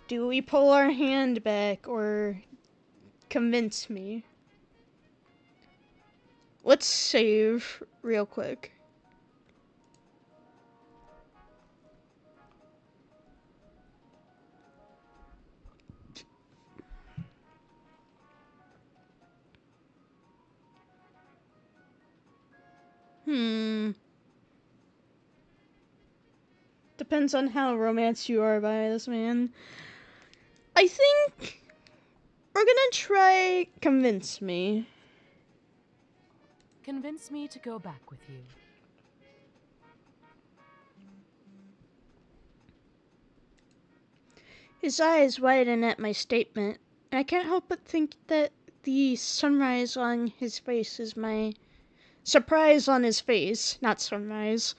Do we pull our hand back or convince me? Let's save real quick. Depends on how romanced you are by this man. I think we're gonna try convince me.
Convince me to go back with you.
His eyes widen at my statement, and I can't help but think that the sunrise on his face is my surprise on his face, not sunrise,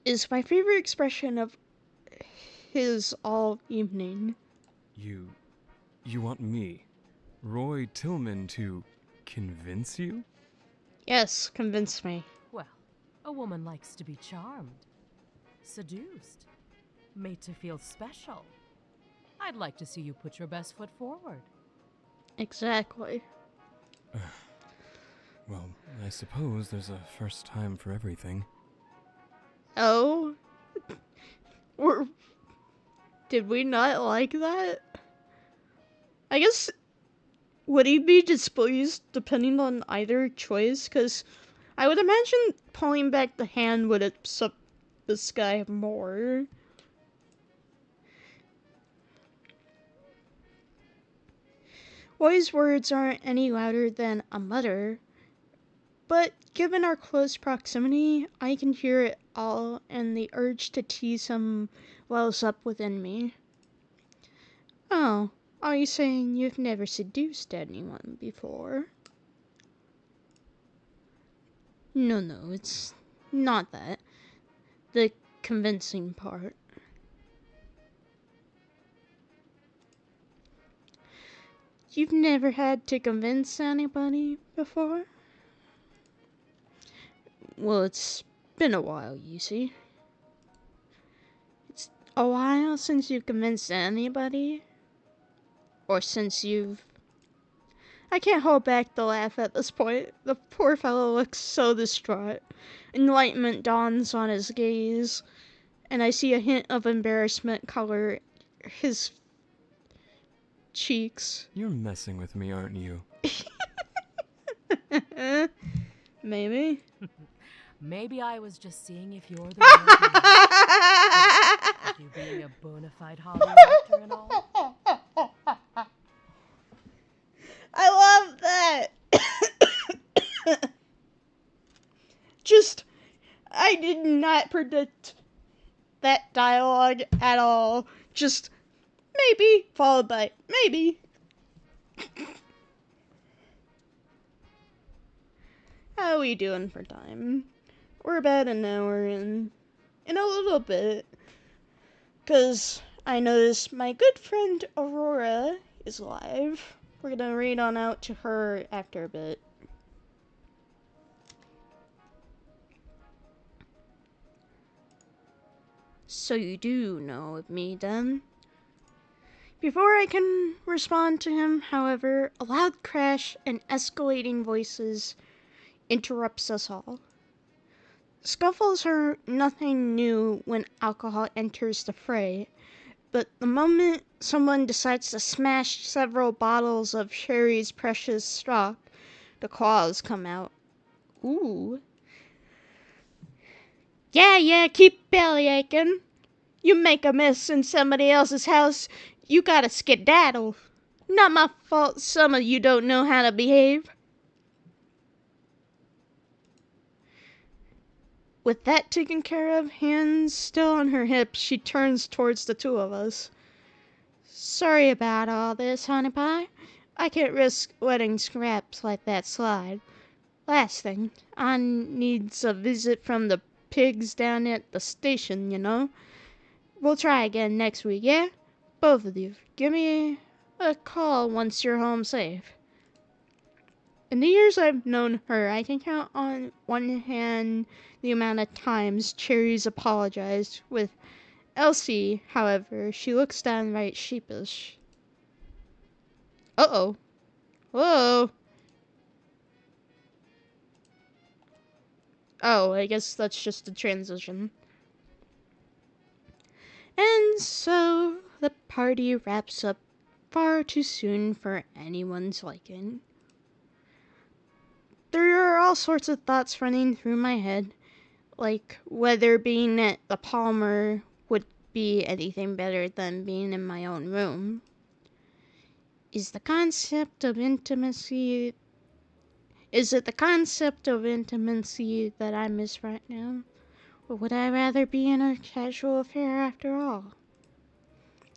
is my favorite expression of his all evening.
You want me, Roy Tillman, to convince you?
Yes, convince me.
Well, a woman likes to be charmed, seduced, made to feel special. I'd like to see you put your best foot forward.
Exactly.
Well, I suppose there's a first time for everything.
Oh? Did we not like that? I guess, would he be displeased depending on either choice? Because I would imagine pulling back the hand would upset this guy more. Roy's words aren't any louder than a mutter, but given our close proximity, I can hear it all, and the urge to tease him wells up within me. Oh, are you saying you've never seduced anyone before? No, it's not that. The convincing part. You've never had to convince anybody before? Well, it's been a while, you see. It's a while since you've convinced anybody? Or since you've... I can't hold back the laugh at this point. The poor fellow looks so distraught. Enlightenment dawns on his gaze, and I see a hint of embarrassment color his cheeks.
You're messing with me, aren't you?
Maybe.
Maybe I was just seeing if you're the real deal. With you being a bona fide Hollywood actor and all.
I love that. Just, I did not predict that dialogue at all. Just, maybe, followed by, maybe. How are we doing for time? We're about an hour in a little bit. 'Cause I noticed my good friend Aurora is live. We're gonna read on out to her after a bit. So you do know of me, then? Before I can respond to him, however, a loud crash and escalating voices interrupts us all. Scuffles are nothing new when alcohol enters the fray, but the moment someone decides to smash several bottles of Sherry's precious stock, the claws come out. Ooh. Yeah, keep bellyaching. You make a mess in somebody else's house, you gotta skedaddle. Not my fault some of you don't know how to behave. With that taken care of, hands still on her hips, she turns towards the two of us. Sorry about all this, honey pie. I can't risk letting scraps like that slide. Last thing, I needs a visit from the pigs down at the station, you know. We'll try again next week, yeah? Both of you. Give me a call once you're home safe. In the years I've known her, I can count on one hand the amount of times Cherries apologized. With Elsie, however, she looks downright sheepish. Uh-oh. Whoa. Oh, I guess that's just a transition. And so the party wraps up far too soon for anyone's liking. There are all sorts of thoughts running through my head, like whether being at the Palmer would be anything better than being in my own room. Is it the concept of intimacy that I miss right now? Or would I rather be in a casual affair after all?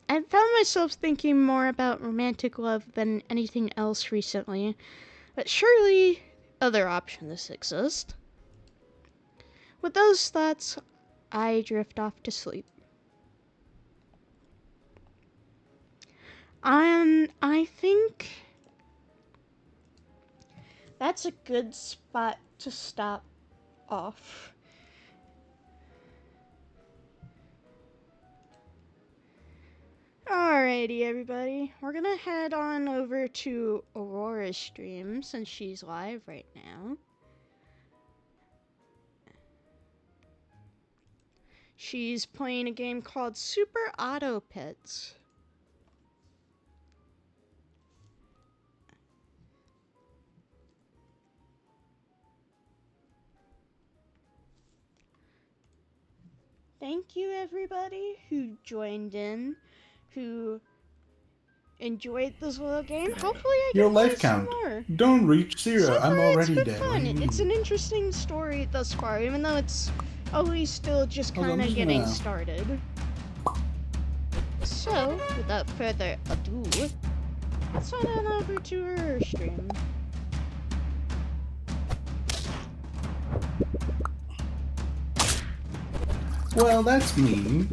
I've found myself thinking more about romantic love than anything else recently, but surely other options exist. With those thoughts, I drift off to sleep. I think that's a good spot to stop off. Alrighty, everybody. We're gonna head on over to Aurora's stream since she's live right now. She's playing a game called Super Auto Pets. Thank you, everybody who joined in, who enjoyed this little game. Hopefully I
Your
can play
life
some
count.
more.
Don't reach zero.
So
I'm
far,
already
it's been
dead.
fun. It's an interesting story thus far, even though it's always still just
Hold on,
kind of
I'm just
getting
gonna-
started. So, without further ado, let's head on over to her stream.
Well, that's mean.